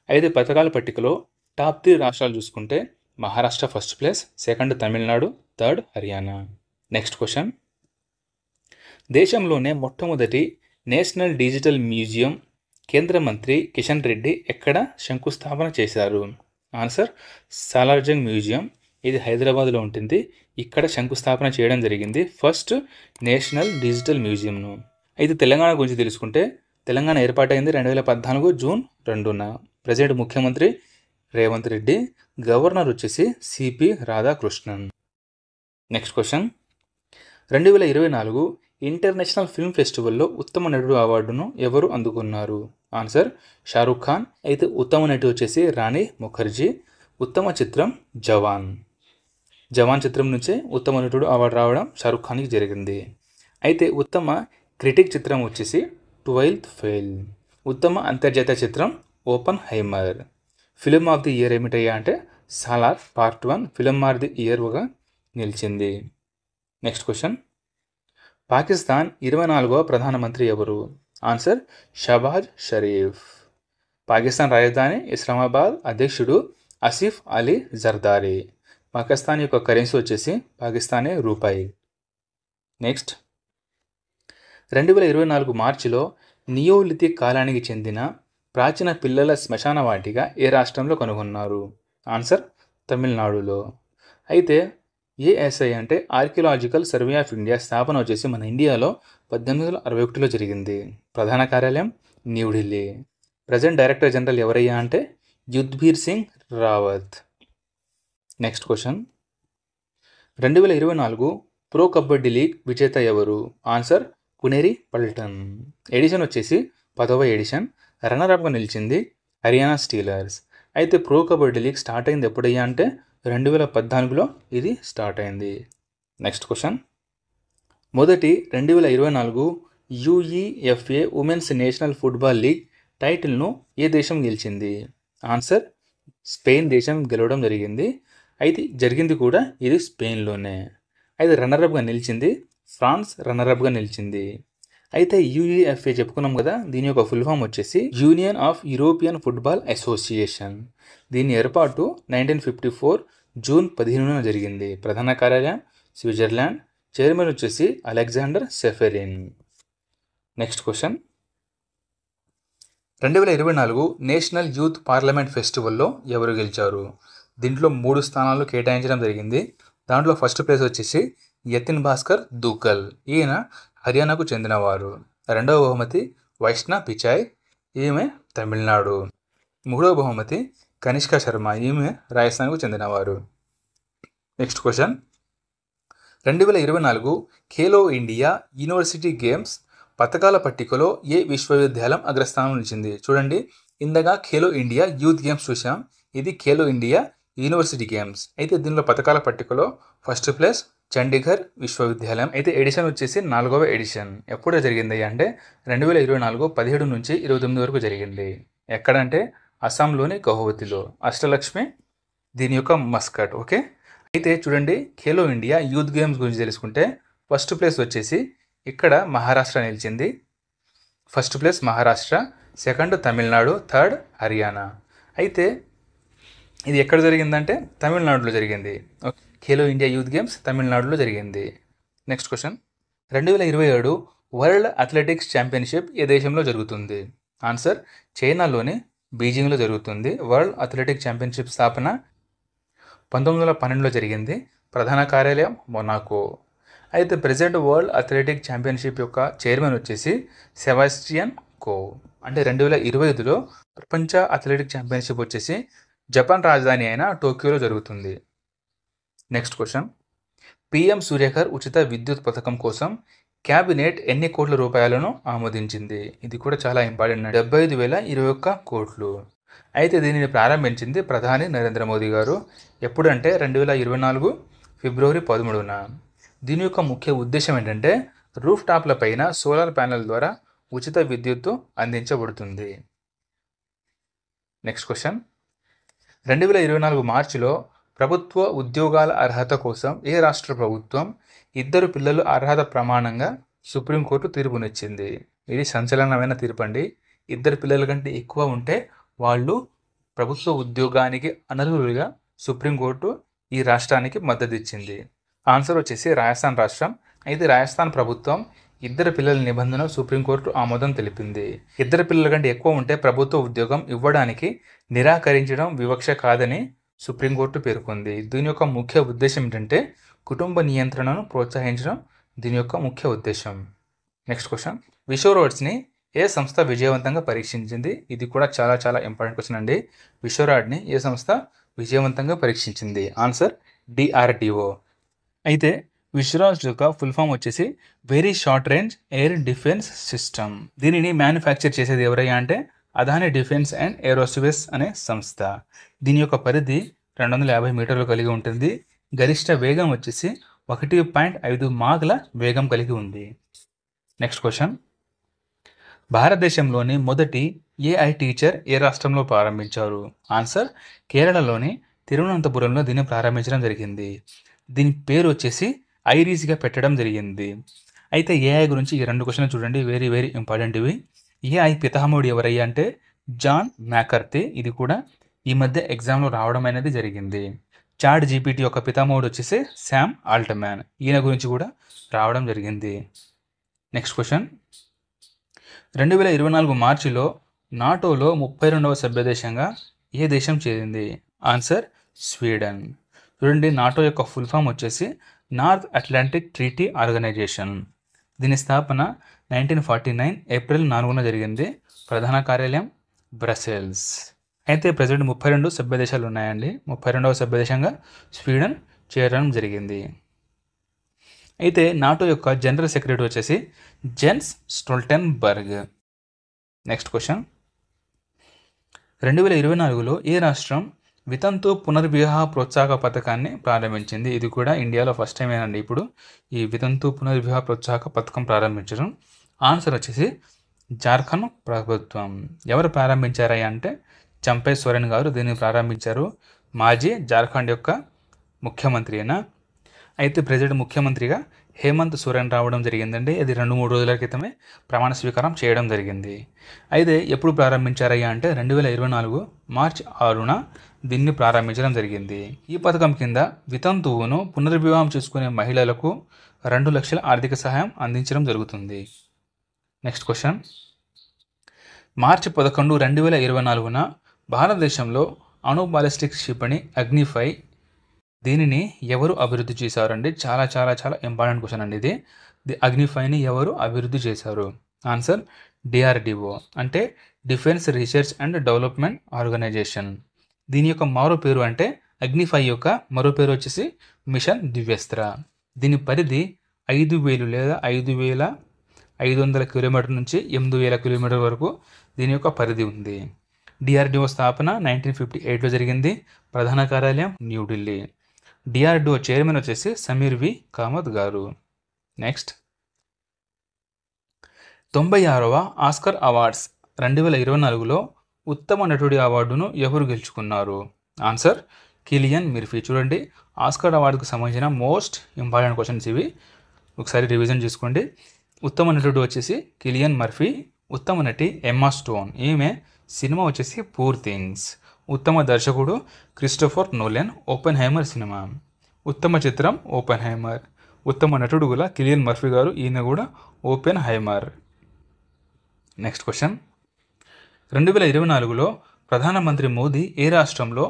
అయితే పథకాల పట్టికలో టాప్ 3 రాష్ట్రాలు చూసుకుంటే Maharashtra first place, second Tamil Nadu, third Haryana. Next question, దేశంలోనే మొట్టమొదటి నేషనల్ డిజిటల్ మ్యూజియం కేంద్ర మంత్రి కిషన్ రెడ్డి ఎక్కడ శంకుస్థాపన చేశారు? Answer Salar Jung museum. ఇది హైదరాబాద్లో ఉంటుంది. ఇక్కడ శంకుస్థాపన చేయడం జరిగింది ఫస్ట్ నేషనల్ డిజిటల్ మ్యూజియంను. అయితే తెలంగాణ గురించి తెలుసుకుంటే తెలంగాణ ఏర్పాటైంది 2014 జూన్ 2న. ప్రజెంట్ ముఖ్యమంత్రి రేవంత్ రెడ్డి, గవర్నర్ వచ్చేసి CP Radhakrishnan. Next question, 2024 international film ఫెస్టివల్లో ఉత్తమ నటుడు అవార్డును ఎవరు అందుకున్నారు? ఆన్సర్ షారుఖ్ ఖాన్. అయితే ఉత్తమ నటి వచ్చేసి రాణి ముఖర్జీ. ఉత్తమ చిత్రం జవాన్. జవాన్ చిత్రం నుంచే ఉత్తమ నటుడు అవార్డు రావడం షారుఖ్ ఖాన్కి జరిగింది. అయితే ఉత్తమ క్రిటిక్ చిత్రం వచ్చేసి 12th ఫెయిల్. ఉత్తమ అంతర్జాతీయ చిత్రం Oppenheimer. Film of the year ఏమిటయ్యా అంటే Salaar part 1 film of the ఇయర్గా నిలిచింది. నెక్స్ట్ క్వశ్చన్, పాకిస్తాన్ 24వ ప్రధానమంత్రి ఎవరు? ఆన్సర్ షహబాజ్ షరీఫ్. పాకిస్తాన్ రాజధాని ఇస్లామాబాద్. అధ్యక్షుడు ఆసిఫ్ అలీ జర్దారీ. పాకిస్తాన్ యొక్క కరెన్సీ వచ్చేసి పాకిస్తానీ రూపాయి. నెక్స్ట్, 2024 మార్చిలో నియోలిథిక్ కాలానికి చెందిన ప్రాచీన పిల్లల శ్మశాన వాటిక ఏ రాష్ట్రంలో కనుగొన్నారు? ఆన్సర్ తమిళనాడులో. అయితే ఏఎస్ఐ అంటే ఆర్కియలాజికల్ సర్వే ఆఫ్ ఇండియా స్థాపన వచ్చేసి మన ఇండియాలో 1861లో జరిగింది. ప్రధాన కార్యాలయం న్యూఢిల్లీ. ప్రజెంట్ డైరెక్టర్ జనరల్ ఎవరయ్యా అంటే Yudhbir Singh Rawat. Next question, 2024 pro kabaddi league విజేత ఎవరు? ఆన్సర్ పునేరి పల్టన్. ఎడిషన్ వచ్చేసి 10వ ఎడిషన్. రన్నర్అప్గా నిలిచింది హర్యానా స్టీలర్స్. అయితే ప్రో కబడ్డీ లీగ్ స్టార్ట్ అయింది ఎప్పుడయ్యా అంటే 2014లో ఇది స్టార్ట్ అయింది. నెక్స్ట్ క్వశ్చన్, మొదటి 2024 UEFA women's national football league టైటిల్ను ఏ దేశం గెలిచింది? ఆన్సర్ స్పెయిన్ దేశం గెలవడం జరిగింది. అయితే జరిగింది కూడా ఇది స్పెయిన్లోనే. అయితే రన్నర్అప్గా నిలిచింది ఫ్రాన్స్ రన్నర్అప్గా నిలిచింది. అయితే యూఈఎఫ్ఏ చెప్పుకున్నాం కదా, దీని యొక్క ఫుల్ ఫామ్ వచ్చేసి union of European football association. దీని ఏర్పాటు 1954 జూన్ 15న జరిగింది. ప్రధాన కార్యాలయం స్విట్జర్లాండ్. చైర్మన్ వచ్చేసి Aleksander Ceferin. Next question, 2024 national youth parliament ఫెస్టివల్లో ఎవరు గెలిచారు? దీంట్లో 3 స్థానాలు కేటాయించడం జరిగింది. దాంట్లో ఫస్ట్ ప్లేస్ వచ్చేసి యతిన్ భాస్కర్ దూకల్. ఈయన హర్యానాకు చెందినవారు. రెండవ బహుమతి వైష్ణా పిచాయ్. ఈమె తమిళనాడు. మూడవ బహుమతి కనిష్క శర్మ. ఈమె రాజస్థాన్కు చెందినవారు. Next question, 2024 Khelo India university games పథకాల పట్టికలో ఏ విశ్వవిద్యాలయం అగ్రస్థానం నిలిచింది? చూడండి, ఇందగా ఖేలో ఇండియా యూత్ గేమ్స్ చూసాం. ఇది ఖేలో ఇండియా యూనివర్సిటీ గేమ్స్. అయితే దీనిలో పథకాల పట్టికలో ఫస్ట్ ప్లేస్ చండీగఢ్ విశ్వవిద్యాలయం. అయితే ఎడిషన్ వచ్చేసి 4వ ఎడిషన్. ఎప్పుడు జరిగింది అంటే 2024 17 నుంచి 29 వరకు జరిగింది. ఎక్కడంటే అస్సాంలోని గౌహవతిలో. అష్టలక్ష్మి దీని యొక్క మస్కట్. ఓకే, అయితే చూడండి, ఖేలో ఇండియా యూత్ గేమ్స్ గురించి తెలుసుకుంటే ఫస్ట్ ప్లేస్ వచ్చేసి ఇక్కడ మహారాష్ట్ర నిలిచింది. First place Maharashtra, second Tamil Nadu, third Haryana. అయితే ఇది ఎక్కడ జరిగిందంటే తమిళనాడులో జరిగింది. ఖేలో ఇండియా యూత్ గేమ్స్ తమిళనాడులో జరిగింది. Next question, 2027 world athletics championship ఏ దేశంలో జరుగుతుంది? ఆన్సర్ చైనాలోని బీజింగ్లో జరుగుతుంది. వరల్డ్ అథ్లెటిక్స్ ఛాంపియన్షిప్ స్థాపన 1912లో జరిగింది. ప్రధాన కార్యాలయం మొనాకో. అయితే ప్రెజెంట్ వరల్డ్ అథ్లెటిక్ ఛాంపియన్షిప్ యొక్క చైర్మన్ వచ్చేసి సెబాస్టియన్ కో. అంటే 2025లో ప్రపంచ అథ్లెటిక్ ఛాంపియన్షిప్ వచ్చేసి జపాన్ రాజధాని అయిన టోక్యోలో జరుగుతుంది. నెక్స్ట్ క్వశ్చన్, పిఎం సూర్యఘర్ ఉచిత విద్యుత్ పథకం కోసం క్యాబినెట్ ఎన్ని కోట్ల రూపాయలను ఆమోదించింది? ఇది కూడా చాలా ఇంపార్టెంట్. 75,021 కోట్లు. అయితే దీనిని ప్రారంభించింది ప్రధాని నరేంద్ర మోదీ గారు. ఎప్పుడంటే 2024 ఫిబ్రవరి 13న. దీని యొక్క ముఖ్య ఉద్దేశం ఏంటంటే రూఫ్ టాప్ల పైన సోలార్ ప్యానెల్ ద్వారా ఉచిత విద్యుత్తు అందించబడుతుంది. నెక్స్ట్ క్వశ్చన్, 2024 మార్చిలో ప్రభుత్వ ఉద్యోగాల అర్హత కోసం ఏ రాష్ట్ర ప్రభుత్వం 2 పిల్లలు అర్హత ప్రమాణంగా సుప్రీంకోర్టు తీర్పునిచ్చింది? ఇది సంచలనమైన తీర్పు అండి. 2 పిల్లల కంటే ఎక్కువ ఉంటే వాళ్ళు ప్రభుత్వ ఉద్యోగానికి అనర్హులుగా సుప్రీంకోర్టు ఈ రాష్ట్రానికి మద్దతు ఇచ్చింది. ఆన్సర్ వచ్చేసి రాజస్థాన్ రాష్ట్రం. అయితే రాజస్థాన్ ప్రభుత్వం 2 పిల్లల నిబంధన సుప్రీంకోర్టు ఆమోదం తెలిపింది. 2 పిల్లల కంటే ఎక్కువ ఉంటే ప్రభుత్వ ఉద్యోగం ఇవ్వడానికి నిరాకరించడం వివక్ష కాదని సుప్రీంకోర్టు పేర్కొంది. దీని యొక్క ముఖ్య ఉద్దేశం ఏంటంటే కుటుంబ నియంత్రణను ప్రోత్సహించడం దీని యొక్క ముఖ్య ఉద్దేశం. నెక్స్ట్ క్వశ్చన్, విశ్వరోడ్స్ని ఏ సంస్థ విజయవంతంగా పరీక్షించింది? ఇది కూడా చాలా చాలా ఇంపార్టెంట్ క్వశ్చన్ అండి. విశ్వరాడ్ని ఏ సంస్థ విజయవంతంగా పరీక్షించింది? Answer DRDO. అయితే విశ్వరాజ్ యొక్క ఫుల్ ఫామ్ వచ్చేసి very short range air defence system. దీనిని మ్యానుఫ్యాక్చర్ చేసేది ఎవరయ్యా అంటే అదాని డిఫెన్స్ అండ్ ఏరోస్పేస్ అనే సంస్థ. దీని యొక్క పరిధి 250 మీటర్లు కలిగి ఉంటుంది. గరిష్ట వేగం వచ్చేసి 1.5 మాగ్ల వేగం కలిగి ఉంది. నెక్స్ట్ క్వశ్చన్, భారతదేశంలోని మొదటి AI టీచర్ ఏ రాష్ట్రంలో ప్రారంభించారు? ఆన్సర్ కేరళలోని తిరువనంతపురంలో దీన్ని ప్రారంభించడం జరిగింది. దీని పేరు వచ్చేసి ఐరీస్గా పెట్టడం జరిగింది. అయితే AI గురించి ఈ 2 క్వశ్చన్లు చూడండి, వెరీ వెరీ ఇంపార్టెంట్ ఇవి. AI పితామహుడు ఎవరయ్యా అంటే జాన్ మ్యాకర్తీ. ఇది కూడా ఈ మధ్య ఎగ్జామ్లో రావడం అనేది జరిగింది. చాట్ GPT యొక్క పితామహుడు వచ్చేసి శామ్ ఆల్ట్మ్యాన్. ఈయన గురించి కూడా రావడం జరిగింది. నెక్స్ట్ క్వశ్చన్, 2024 మార్చిలో నాటోలో 32వ సభ్యదేశంగా ఏ దేశం చేరింది? Answer Sweden. చూడండి, నాటో యొక్క ఫుల్ ఫామ్ వచ్చేసి నార్త్ అట్లాంటిక్ ట్రీటీ ఆర్గనైజేషన్. దీని స్థాపన 1949 ఏప్రిల్ 4న జరిగింది. ప్రధాన కార్యాలయం బ్రసెల్స్. అయితే ప్రజెంట్ 32 సభ్యదేశాలు ఉన్నాయండి. 32వ సభ్యదేశంగా స్వీడన్ చేరడం జరిగింది. అయితే నాటో యొక్క జనరల్ సెక్రటరీ వచ్చేసి జెన్స్ స్టోల్టెన్బర్గ్. నెక్స్ట్ క్వశ్చన్, 2024లో ఏ రాష్ట్రం వితంతు పునర్వివాహ ప్రోత్సాహక పథకాన్ని ప్రారంభించింది? ఇది కూడా ఇండియాలో ఫస్ట్ టైం ఏనండి ఇప్పుడు ఈ వితంతు పునర్వివాహ ప్రోత్సాహక పథకం ప్రారంభించడం. ఆన్సర్ వచ్చేసి జార్ఖండ్ ప్రభుత్వం. ఎవరు ప్రారంభించారయ్యా అంటే చంపై సోరెన్ గారు దీన్ని ప్రారంభించారు. మాజీ జార్ఖండ్ యొక్క ముఖ్యమంత్రి అయినా. అయితే ప్రెసిడెంట్ ముఖ్యమంత్రిగా హేమంత్ సోరెన్ రావడం జరిగిందండి. అది 2-3 రోజుల క్రితమే ప్రమాణ స్వీకారం చేయడం జరిగింది. అయితే ఎప్పుడు ప్రారంభించారయ్యా అంటే 2024 మార్చి 6న దీన్ని ప్రారంభించడం జరిగింది. ఈ పథకం కింద వితంతువును పునర్వివాహం చేసుకునే మహిళలకు 2 లక్షల ఆర్థిక సహాయం అందించడం జరుగుతుంది. నెక్స్ట్ క్వశ్చన్, మార్చి 11, 2024న భారతదేశంలో అణు బాలిస్టిక్ క్షిపణి అగ్నిఫై దీనిని ఎవరు అభివృద్ధి చేశారండి? చాలా చాలా చాలా ఇంపార్టెంట్ క్వశ్చన్ అండి ఇది. అగ్నిఫైని ఎవరు అభివృద్ధి చేశారు? ఆన్సర్ DRDO అంటే defence research and development organisation. దీని యొక్క మరో పేరు అంటే అగ్నిఫై యొక్క మరో పేరు వచ్చేసి మిషన్ దివ్యస్త్ర. దీని పరిధి 5,000 లేదా 5,500 కిలోమీటర్ నుంచి 8,000 కిలోమీటర్ వరకు దీని యొక్క పరిధి ఉంది. DRDO స్థాపన 1958లో జరిగింది. ప్రధాన కార్యాలయం న్యూఢిల్లీ. DRDO చైర్మన్ వచ్చేసి సమీర్ వి కామత్ గారు. నెక్స్ట్, 96వ ఆస్కర్ అవార్డ్స్ 2024లో ఉత్తమ నటుడి అవార్డును ఎవరు గెలుచుకున్నారు? Answer Cillian Murphy. చూడండి, ఆస్కర్ అవార్డుకు సంబంధించిన మోస్ట్ ఇంపార్టెంట్ క్వశ్చన్స్ ఇవి, ఒకసారి రివిజన్ చేసుకోండి. ఉత్తమ నటుడు వచ్చేసి కిలియన్ మర్ఫీ. ఉత్తమ నటి ఎమ్మా స్టోన్, ఈమె సినిమా వచ్చేసి పూర్ థింగ్స్. ఉత్తమ దర్శకుడు క్రిస్టోఫర్ నోలెన్, ఓపెన్ హైమర్ సినిమా. ఉత్తమ చిత్రం ఓపెన్ హైమర్. ఉత్తమ నటుడు కూడా కిలియన్ మర్ఫీ గారు, ఈయన కూడా ఓపెన్ హైమర్. నెక్స్ట్ క్వశ్చన్, 2024లో ప్రధానమంత్రి మోదీ ఏ రాష్ట్రంలో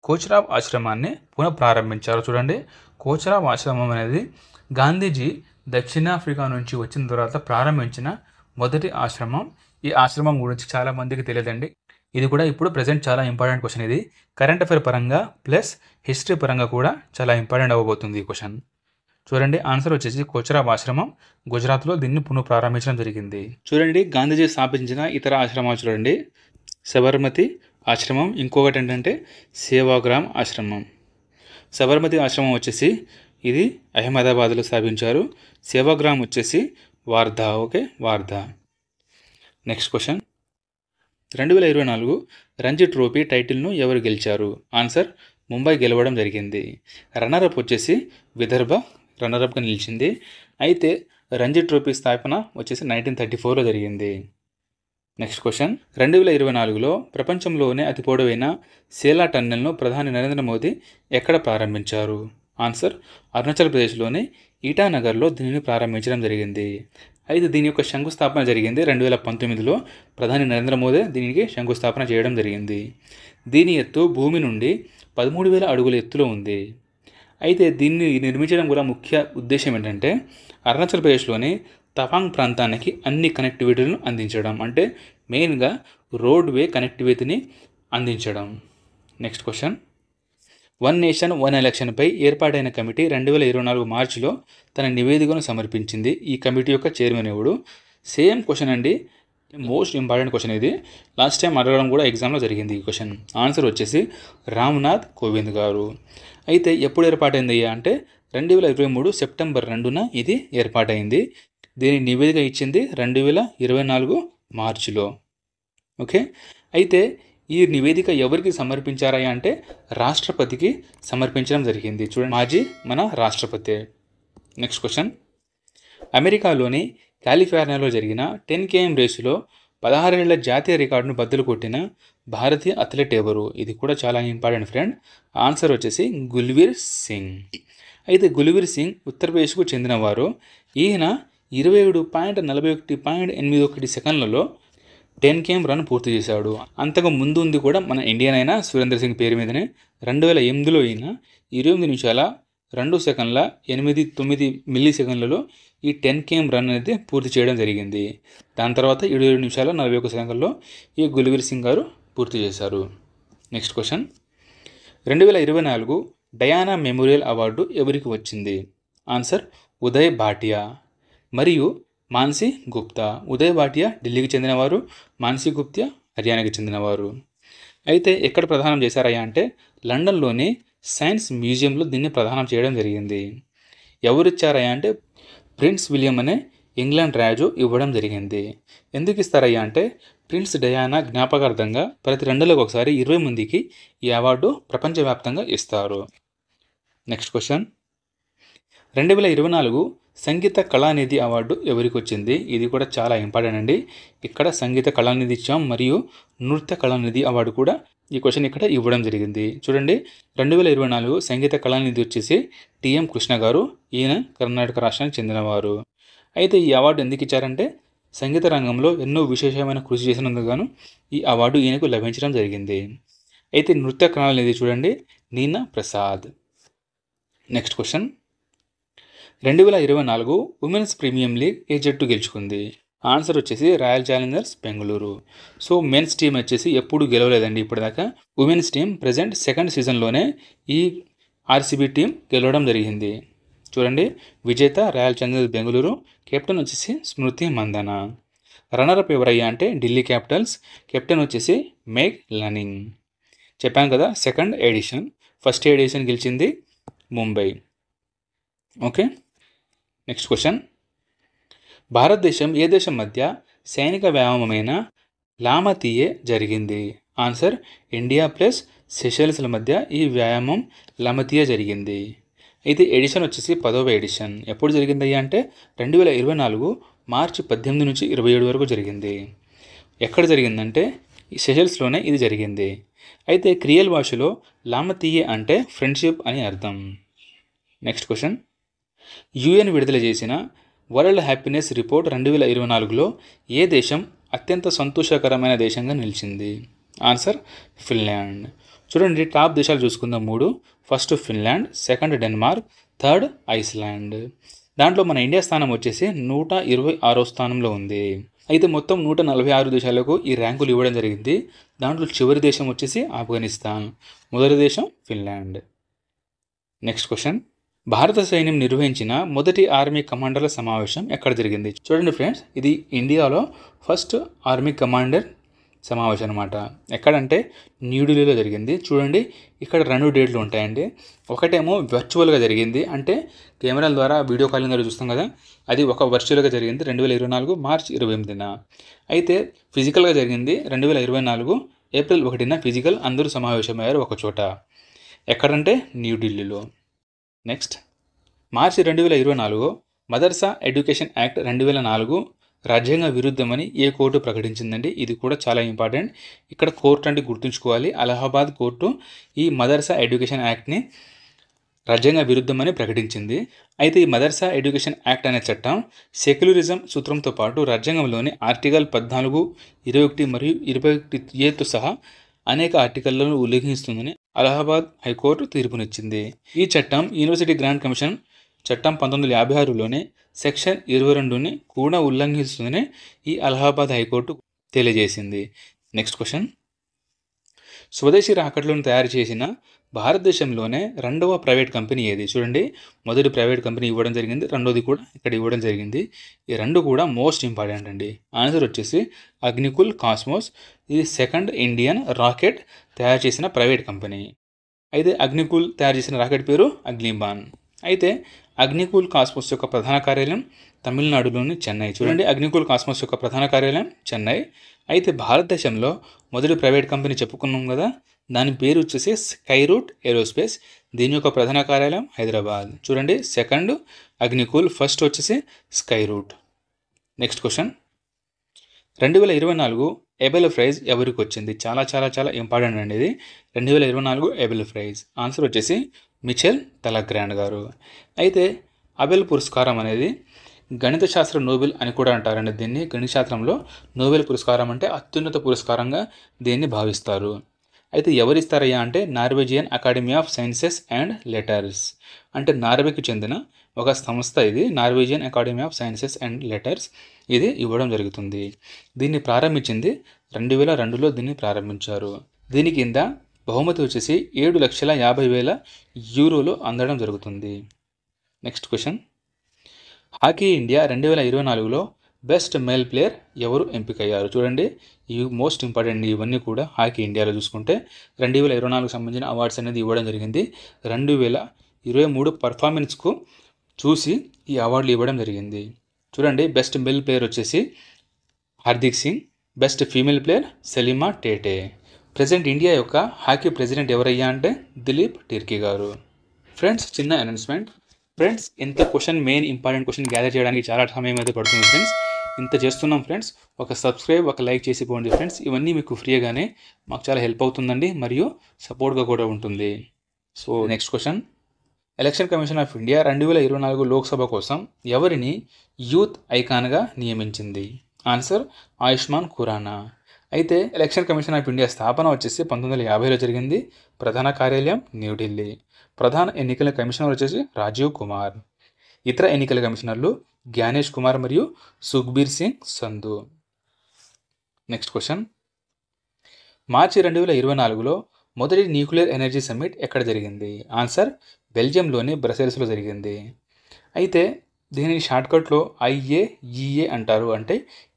కోచ్రాబ్ ఆశ్రమాన్ని పునఃప్రారంభించారు? చూడండి, కోచ్రాబ్ ఆశ్రమం అనేది గాంధీజీ దక్షిణాఫ్రికా నుంచి వచ్చిన తర్వాత ప్రారంభించిన మొదటి ఆశ్రమం. ఈ ఆశ్రమం గురించి చాలామందికి తెలియదండి. ఇది కూడా ఇప్పుడు ప్రజెంట్ చాలా ఇంపార్టెంట్ క్వశ్చన్. ఇది కరెంట్ అఫైర్ పరంగా ప్లస్ హిస్టరీ పరంగా కూడా చాలా ఇంపార్టెంట్ అవ్వబోతుంది ఈ క్వశ్చన్. చూడండి, ఆన్సర్ వచ్చేసి కోచ్రాబ్ ఆశ్రమం, గుజరాత్లో దీన్ని పునఃప్రారంభించడం జరిగింది. చూడండి, గాంధీజీ స్థాపించిన ఇతర ఆశ్రమాలు చూడండి, సబర్మతి ఆశ్రమం, ఇంకొకటి ఏంటంటే సేవాగ్రామ్ ఆశ్రమం. సబర్మతి ఆశ్రమం వచ్చేసి ఇది అహ్మదాబాద్లో స్థాపించారు. సేవాగ్రామ్ వచ్చేసి Wardha. Okay, Wardha. Next question, 2024 Ranji trophy టైటిల్ను ఎవరు గెలిచారు? ఆన్సర్ ముంబై గెలవడం జరిగింది. రన్నరప్ వచ్చేసి విదర్భ రన్నరప్గా నిలిచింది. అయితే రంజీ ట్రోఫీ స్థాపన వచ్చేసి 1934లో జరిగింది. నెక్స్ట్ క్వశ్చన్, 2024లో ప్రపంచంలోనే అతి పొడవైన సేలా టన్నెల్ను ప్రధాని నరేంద్ర మోదీ ఎక్కడ ప్రారంభించారు? ఆన్సర్ అరుణాచల్ ప్రదేశ్లోని ఈటానగర్లో దీనిని ప్రారంభించడం జరిగింది. అయితే దీని యొక్క శంకుస్థాపన జరిగింది 2019లో. ప్రధాని నరేంద్ర మోదీ దీనికి శంకుస్థాపన చేయడం జరిగింది. దీని ఎత్తు భూమి నుండి 13,000 అడుగుల ఎత్తులో ఉంది. అయితే దీన్ని నిర్మించడం కూడా ముఖ్య ఉద్దేశం ఏంటంటే అరుణాచల్ ప్రదేశ్లోని తవాంగ్ ప్రాంతానికి అన్ని కనెక్టివిటీలను అందించడం, అంటే మెయిన్గా రోడ్వే కనెక్టివిటీని అందించడం. Next question, one nation one ఎలక్షన్పై ఏర్పాటైన కమిటీ 2024 మార్చిలో తన నివేదికను సమర్పించింది. ఈ కమిటీ యొక్క చైర్మన్ ఎవడు? సేమ్ క్వశ్చన్ అండి, మోస్ట్ ఇంపార్టెంట్ క్వశ్చన్ ఇది. లాస్ట్ టైం అడగడం కూడా ఎగ్జామ్లో జరిగింది ఈ క్వశ్చన్. ఆన్సర్ వచ్చేసి రామ్నాథ్ కోవింద్ గారు. అయితే ఎప్పుడు ఏర్పాటైంది అంటే 2023 సెప్టెంబర్ 2న ఇది ఏర్పాటైంది. దీని నివేదిక ఇచ్చింది 2024 మార్చిలో. ఓకే, అయితే ఈ నివేదిక ఎవరికి సమర్పించారా అంటే రాష్ట్రపతికి సమర్పించడం జరిగింది. చూడండి, మాజీ మన రాష్ట్రపతి. నెక్స్ట్ క్వశ్చన్, అమెరికాలోని కాలిఫోర్నియాలో జరిగిన 10 km రేసులో 16 ఏళ్ల జాతీయ రికార్డును బద్దలు కొట్టిన భారతీయ అథ్లెట్ ఎవరు? ఇది కూడా చాలా ఇంపార్టెంట్ ఫ్రెండ్. ఆన్సర్ వచ్చేసి గుల్వీర్ సింగ్. అయితే గుల్వీర్ సింగ్ ఉత్తరప్రదేశ్కు చెందినవారు. ఈయన 27.41.81 సెకండ్లలో 10 km రన్ పూర్తి చేశాడు. అంతకు ముందు ఉంది కూడా మన ఇండియన్ అయిన సురేందర్ సింగ్ పేరు మీదనే. 2008లో ఈయన 28 నిమిషాల 2 సెకండ్ల 89 మిల్లీ సెకండ్లలో ఈ 10 km రన్ అనేది పూర్తి చేయడం జరిగింది. దాని తర్వాత 27 నిమిషాల 41 సెకండ్లలో ఈ గుల్వీర్ సింగ్ గారు పూర్తి చేశారు. Next question, 2024 Diana memorial award ఎవరికి వచ్చింది? ఆన్సర్ ఉదయ్ భాటియా మరియు మాన్సీ గుప్తా. ఉదయ్ భాటియా ఢిల్లీకి చెందినవారు, మాన్సీ గుప్తా హర్యానాకి చెందినవారు. అయితే ఎక్కడ ప్రదానం చేశారయ్యా అంటే లండన్లోని సైన్స్ మ్యూజియంలో దీన్ని ప్రదానం చేయడం జరిగింది. ఎవరు ఇచ్చారయ్యా అంటే ప్రిన్స్ విలియం అనే ఇంగ్లాండ్ రాజు ఇవ్వడం జరిగింది. ఎందుకు ఇస్తారయ్యా అంటే ప్రిన్స్ డయానా జ్ఞాపకార్థంగా ప్రతి 2 నెలలకు ఒకసారి 20 మందికి ఈ అవార్డు ప్రపంచవ్యాప్తంగా ఇస్తారు. నెక్స్ట్ క్వశ్చన్, 2024 సంగీత కళానిధి అవార్డు ఎవరికి వచ్చింది? ఇది కూడా చాలా ఇంపార్టెంట్ అండి. ఇక్కడ సంగీత కళానిధి ఇచ్చాం మరియు నృత్య కళానిధి అవార్డు కూడా ఈ క్వశ్చన్ ఇక్కడ ఇవ్వడం జరిగింది. చూడండి, 2024 సంగీత కళానిధి వచ్చేసి టిఎం కృష్ణ గారు. ఈయన కర్ణాటక రాష్ట్రానికి చెందినవారు. అయితే ఈ అవార్డు ఎందుకు ఇచ్చారంటే సంగీత రంగంలో ఎన్నో విశేషమైన కృషి చేసినందుకు గాను ఈ అవార్డు ఈయనకు లభించడం జరిగింది. అయితే నృత్య కళానిధి చూడండి, Neena Prasad. Next question, 2024 women's premium league ఏ జట్టు గెలుచుకుంది? ఆన్సర్ వచ్చేసి royal challengers Bengaluru. So men's team వచ్చేసి ఎప్పుడు గెలవలేదండి ఇప్పటిదాకా. ఉమెన్స్ టీం ప్రజెంట్ సెకండ్ సీజన్లోనే ఈ ఆర్సీబీ టీం గెలవడం జరిగింది. చూడండి, విజేత రాయల్ ఛాలెంజర్స్ బెంగళూరు, కెప్టెన్ వచ్చేసి స్మృతి మందన. రన్నరప్ ఎవరయ్యా అంటే ఢిల్లీ క్యాపిటల్స్, కెప్టెన్ వచ్చేసి మేఘ్ లనింగ్. చెప్పాను కదా, సెకండ్ ఎడిషన్. ఫస్ట్ ఎడిషన్ గెలిచింది ముంబై. ఓకే, నెక్స్ట్ క్వశ్చన్, భారతదేశం ఏ దేశం మధ్య సైనిక వ్యాయామమైన లామతీయే జరిగింది? ఆన్సర్ ఇండియా ప్లస్ సెషెల్స్ల మధ్య ఈ వ్యాయామం లామతీయే జరిగింది. అయితే ఎడిషన్ వచ్చేసి 10వ ఎడిషన్. ఎప్పుడు జరిగిందయ్యా అంటే 2024 మార్చి 18 నుంచి 27 వరకు జరిగింది. ఎక్కడ జరిగిందంటే ఈ సెషెల్స్లోనే ఇది జరిగింది. అయితే క్రియల్ భాషలో లామతీయే అంటే ఫ్రెండ్షిప్ అని అర్థం. నెక్స్ట్ క్వశ్చన్, యుఎన్ విడుదల చేసిన వరల్డ్ హ్యాపీనెస్ రిపోర్ట్ 2024లో ఏ దేశం అత్యంత సంతోషకరమైన దేశంగా నిలిచింది? Answer Finland. చూడండి, టాప్ దేశాలు చూసుకుందాం 3. First Finland, second Denmark, third Iceland. దాంట్లో మన ఇండియా స్థానం వచ్చేసి 126వ స్థానంలో ఉంది. అయితే మొత్తం 146 దేశాలకు ఈ ర్యాంకులు ఇవ్వడం జరిగింది. దాంట్లో చివరి దేశం వచ్చేసి ఆఫ్ఘనిస్తాన్, మొదటి దేశం ఫిన్లాండ్. నెక్స్ట్ క్వశ్చన్, భారత సైన్యం నిర్వహించిన మొదటి ఆర్మీ కమాండర్ల సమావేశం ఎక్కడ జరిగింది? చూడండి ఫ్రెండ్స్, ఇది ఇండియాలో ఫస్ట్ ఆర్మీ కమాండర్ సమావేశం అనమాట. ఎక్కడంటే న్యూఢిల్లీలో జరిగింది. చూడండి, ఇక్కడ 2 డేట్లు ఉంటాయండి. ఒకటేమో వర్చువల్గా జరిగింది, అంటే కెమెరాల ద్వారా వీడియో కాలింగ్ ద్వారా చూస్తాం కదా, అది ఒక వర్చువల్గా జరిగింది 2024 మార్చి 28న. అయితే ఫిజికల్గా జరిగింది 2024 ఏప్రిల్ 1న ఫిజికల్, అందరూ సమావేశమయ్యారు ఒక చోట. ఎక్కడంటే న్యూఢిల్లీలో. నెక్స్ట్, మార్చి 2024 మదర్సా ఎడ్యుకేషన్ యాక్ట్ 2004 రాజ్యాంగ విరుద్ధమని ఏ కోర్టు ప్రకటించిందండి? ఇది కూడా చాలా ఇంపార్టెంట్. ఇక్కడ కోర్టు అంటే గుర్తుంచుకోవాలి, అలహాబాద్ కోర్టు ఈ మదర్సా ఎడ్యుకేషన్ యాక్ట్ని రాజ్యాంగ విరుద్ధమని ప్రకటించింది. అయితే ఈ మదర్సా ఎడ్యుకేషన్ యాక్ట్ అనే చట్టం సెక్యులరిజం సూత్రంతో పాటు రాజ్యాంగంలోని ఆర్టికల్ 14, 21 మరియు 21A సహా అనేక ఆర్టికల్లను ఉల్లంఘిస్తుందని అలహాబాద్ హైకోర్టు తీర్పునిచ్చింది. ఈ చట్టం యూనివర్సిటీ గ్రాంట్ కమిషన్ చట్టం 1956లోనే సెక్షన్ 22ని కూడా ఉల్లంఘిస్తుందని ఈ అలహాబాద్ హైకోర్టు తెలియజేసింది. నెక్స్ట్ క్వశ్చన్, స్వదేశీ రాకెట్లను తయారు చేసిన భారతదేశంలోనే 2వ ప్రైవేట్ కంపెనీ ఏది? చూడండి, మొదటి ప్రైవేట్ కంపెనీ ఇవ్వడం జరిగింది, రెండోది కూడా ఇక్కడ ఇవ్వడం జరిగింది. ఈ 2 కూడా మోస్ట్ ఇంపార్టెంట్ అండి. ఆన్సర్ వచ్చేసి అగ్నికుల్ కాస్మోస్. ఇది సెకండ్ ఇండియన్ రాకెట్ తయారు చేసిన ప్రైవేట్ కంపెనీ. అయితే అగ్నికుల్ తయారు చేసిన రాకెట్ పేరు అగ్నిబాన్. అయితే అగ్నికుల్ కాస్మోస్ యొక్క ప్రధాన కార్యాలయం తమిళనాడులోని చెన్నై. చూడండి, అగ్నికుల్ కాస్మోస్ యొక్క ప్రధాన కార్యాలయం చెన్నై. అయితే భారతదేశంలో మొదటి ప్రైవేట్ కంపెనీ చెప్పుకున్నాం కదా, దాని పేరు వచ్చేసి స్కైరూట్ ఏరోస్పేస్. దీని యొక్క ప్రధాన కార్యాలయం హైదరాబాద్. చూడండి, సెకండ్ అగ్నికుల్, ఫస్ట్ వచ్చేసి Skyroot. Next question, 2024 Abel prize ఎవరికి వచ్చింది? చాలా చాలా చాలా ఇంపార్టెంట్ అండి ఇది. 2024 ఎబెల్ ప్రైజ్ ఆన్సర్ వచ్చేసి మిచెల్ తలగ్రాండ్ గారు. అయితే అబెల్ పురస్కారం అనేది గణిత శాస్త్ర నోబెల్ అని కూడా అంటారండి. దీన్ని గణిత శాస్త్రంలో నోబెల్ పురస్కారం అంటే అత్యున్నత పురస్కారంగా దీన్ని భావిస్తారు. అయితే ఎవరిస్తారయ్యా అంటే Norwegian academy of sciences and letters, అంటే నార్వేకి చెందిన ఒక సంస్థ ఇది, Norwegian academy of sciences and letters. ఇది ఇవ్వడం జరుగుతుంది. దీన్ని ప్రారంభించింది 2002లో దీన్ని ప్రారంభించారు. దీని కింద బహుమతి వచ్చేసి 7,50,000 యూరోలు అందడం జరుగుతుంది. నెక్స్ట్ క్వశ్చన్, హాకీ ఇండియా 2024లో బెస్ట్ మేల్ ప్లేయర్ ఎవరు ఎంపికయ్యారు? చూడండి, ఇవి మోస్ట్ ఇంపార్టెంట్. ఇవన్నీ కూడా హాకీ ఇండియాలో చూసుకుంటే 2024 సంబంధించిన అవార్డ్స్ అనేది ఇవ్వడం జరిగింది. 2023 పర్ఫార్మెన్స్కు చూసి ఈ అవార్డులు ఇవ్వడం జరిగింది. చూడండి, బెస్ట్ మేల్ ప్లేయర్ వచ్చేసి Hardik Singh, best female player Salima Tete. Present India యొక్క హాకీ ప్రెసిడెంట్ ఎవరయ్యా అంటే దిలీప్ టిర్కీ గారు. ఫ్రెండ్స్, చిన్న అనౌన్స్మెంట్. ఫ్రెండ్స్, ఇంత question, main important question gather చేయడానికి చాలా సమయం అయితే పడుతుంది ఫ్రెండ్స్. ఇంత చేస్తున్నాం ఫ్రెండ్స్. ఒక సబ్స్క్రైబ్, ఒక లైక్ చేసి పోండి ఫ్రెండ్స్. ఇవన్నీ మీకు ఫ్రీగానే మాకు చాలా హెల్ప్ అవుతుందండి, మరియు సపోర్ట్గా కూడా ఉంటుంది. So next question, election commission of India 2024 Lok Sabha కోసం ఎవరిని యూత్ ఐకాన్గా నియమించింది? ఆన్సర్ ఆయుష్మాన్ ఖురానా. అయితే ఎలక్షన్ కమిషన్ ఆఫ్ ఇండియా స్థాపన వచ్చేసి 1950లో జరిగింది. ప్రధాన కార్యాలయం న్యూఢిల్లీ. ప్రధాన ఎన్నికల కమిషనర్ వచ్చేసి రాజీవ్ కుమార్. ఇతర ఎన్నికల కమిషనర్లు జ్ఞానేష్ కుమార్ మరియు సుఖ్బీర్ సింగ్ సంధు. నెక్స్ట్ క్వశ్చన్, మార్చి 2024లో మొదటి న్యూక్లియర్ ఎనర్జీ సమ్మిట్ ఎక్కడ జరిగింది? ఆన్సర్ బెల్జియంలోని బ్రసెల్స్లో జరిగింది. అయితే దీనిని షార్ట్కట్లో IAEA అంటారు, అంటే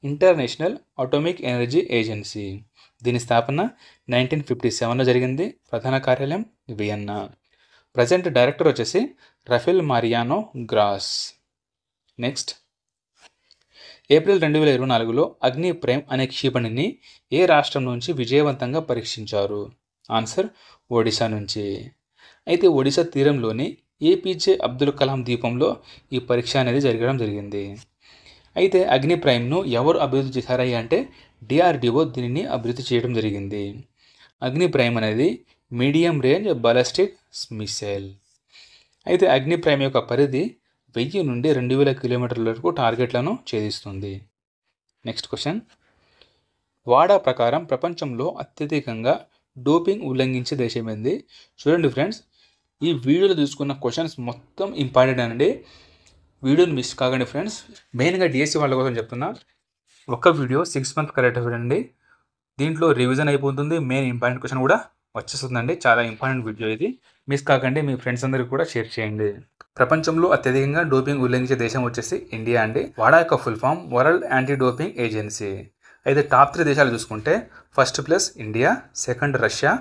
ఇంటర్నేషనల్ అటామిక్ ఎనర్జీ ఏజెన్సీ. దీని స్థాపన 1957లో జరిగింది. ప్రధాన కార్యాలయం వియన్నా. ప్రజెంట్ డైరెక్టర్ వచ్చేసి Rafael Mariano Grossi. Next, April 2024లో అగ్ని ప్రైమ్ అనే క్షిపణిని ఏ రాష్ట్రం నుంచి విజయవంతంగా పరీక్షించారు? ఆన్సర్ ఒడిశా నుంచి. అయితే ఒడిశా తీరంలోని APJ అబ్దుల్ కలాం ద్వీపంలో ఈ పరీక్ష అనేది జరగడం జరిగింది. అయితే అగ్ని ప్రైమ్ను ఎవరు అభివృద్ధి చేశారయ్యా అంటే DRDO దీనిని అభివృద్ధి చేయడం జరిగింది. అగ్ని ప్రైమ్ అనేది మీడియం రేంజ్ బాలిస్టిక్ మిసైల్. అయితే అగ్ని ప్రైమ్ యొక్క పరిధి 1000 నుండి 2000 కిలోమీటర్ల వరకు టార్గెట్లను ఛేదిస్తుంది. నెక్స్ట్ క్వశ్చన్, వాడా ప్రకారం ప్రపంచంలో అత్యధికంగా డోపింగ్ ఉల్లంఘించే దేశం ఏంది? చూడండి ఫ్రెండ్స్, ఈ వీడియోలో చూసుకున్న క్వశ్చన్స్ మొత్తం ఇంపార్టెంట్ అండి. వీడియోని మిస్ కాకండి ఫ్రెండ్స్. మెయిన్గా డిఎస్సి వాళ్ళ కోసం చెప్తున్నా, ఒక్క వీడియో 6 మంత్ కరెక్ట్ చూడండి. దీంట్లో రివిజన్ అయిపోతుంది, మెయిన్ ఇంపార్టెంట్ క్వశ్చన్ కూడా వచ్చేస్తుందండి. చాలా ఇంపార్టెంట్ వీడియో ఇది, మిస్ కాకండి. మీ ఫ్రెండ్స్ అందరికీ కూడా షేర్ చేయండి. ప్రపంచంలో అత్యధికంగా డోపింగ్ ఉల్లంఘించే దేశం వచ్చేసి ఇండియా అండి. వాడా యొక్క full form world anti doping agency. అయితే టాప్ 3 దేశాలు చూసుకుంటే first place India, second Russia,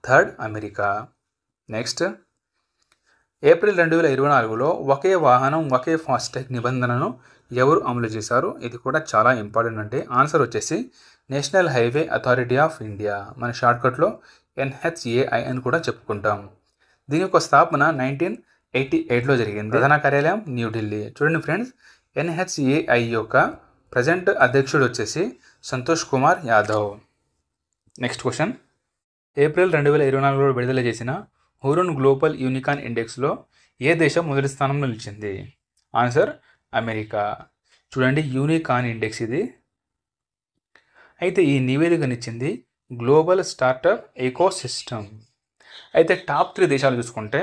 third America. Next, April 2024లో ఒకే వాహనం ఒకే ఫాస్టాగ్ నిబంధనను ఎవరు అమలు చేశారు? ఇది కూడా చాలా ఇంపార్టెంట్ అంటే ఆన్సర్ వచ్చేసి national highway authority of India, మన షార్ట్కట్లో NHAI అని కూడా చెప్పుకుంటాం. దీని యొక్క స్థాపన 1988లో జరిగింది. ప్రధాన కార్యాలయం న్యూఢిల్లీ. చూడండి ఫ్రెండ్స్, NHAI యొక్క ప్రజెంట్ అధ్యక్షుడు వచ్చేసి Santosh Kumar Yadav. Next question, April 2024లో విడుదల చేసిన హురున్ గ్లోబల్ యూనికాన్ ఇండెక్స్లో ఏ దేశం మొదటి స్థానంలో నిలిచింది? Answer America. చూడండి, యూనికాన్ ఇండెక్స్ ఇది. అయితే ఈ నివేదికనిచ్చింది గ్లోబల్ స్టార్టప్ ఎకోసిస్టమ్. అయితే టాప్ 3 దేశాలు చూసుకుంటే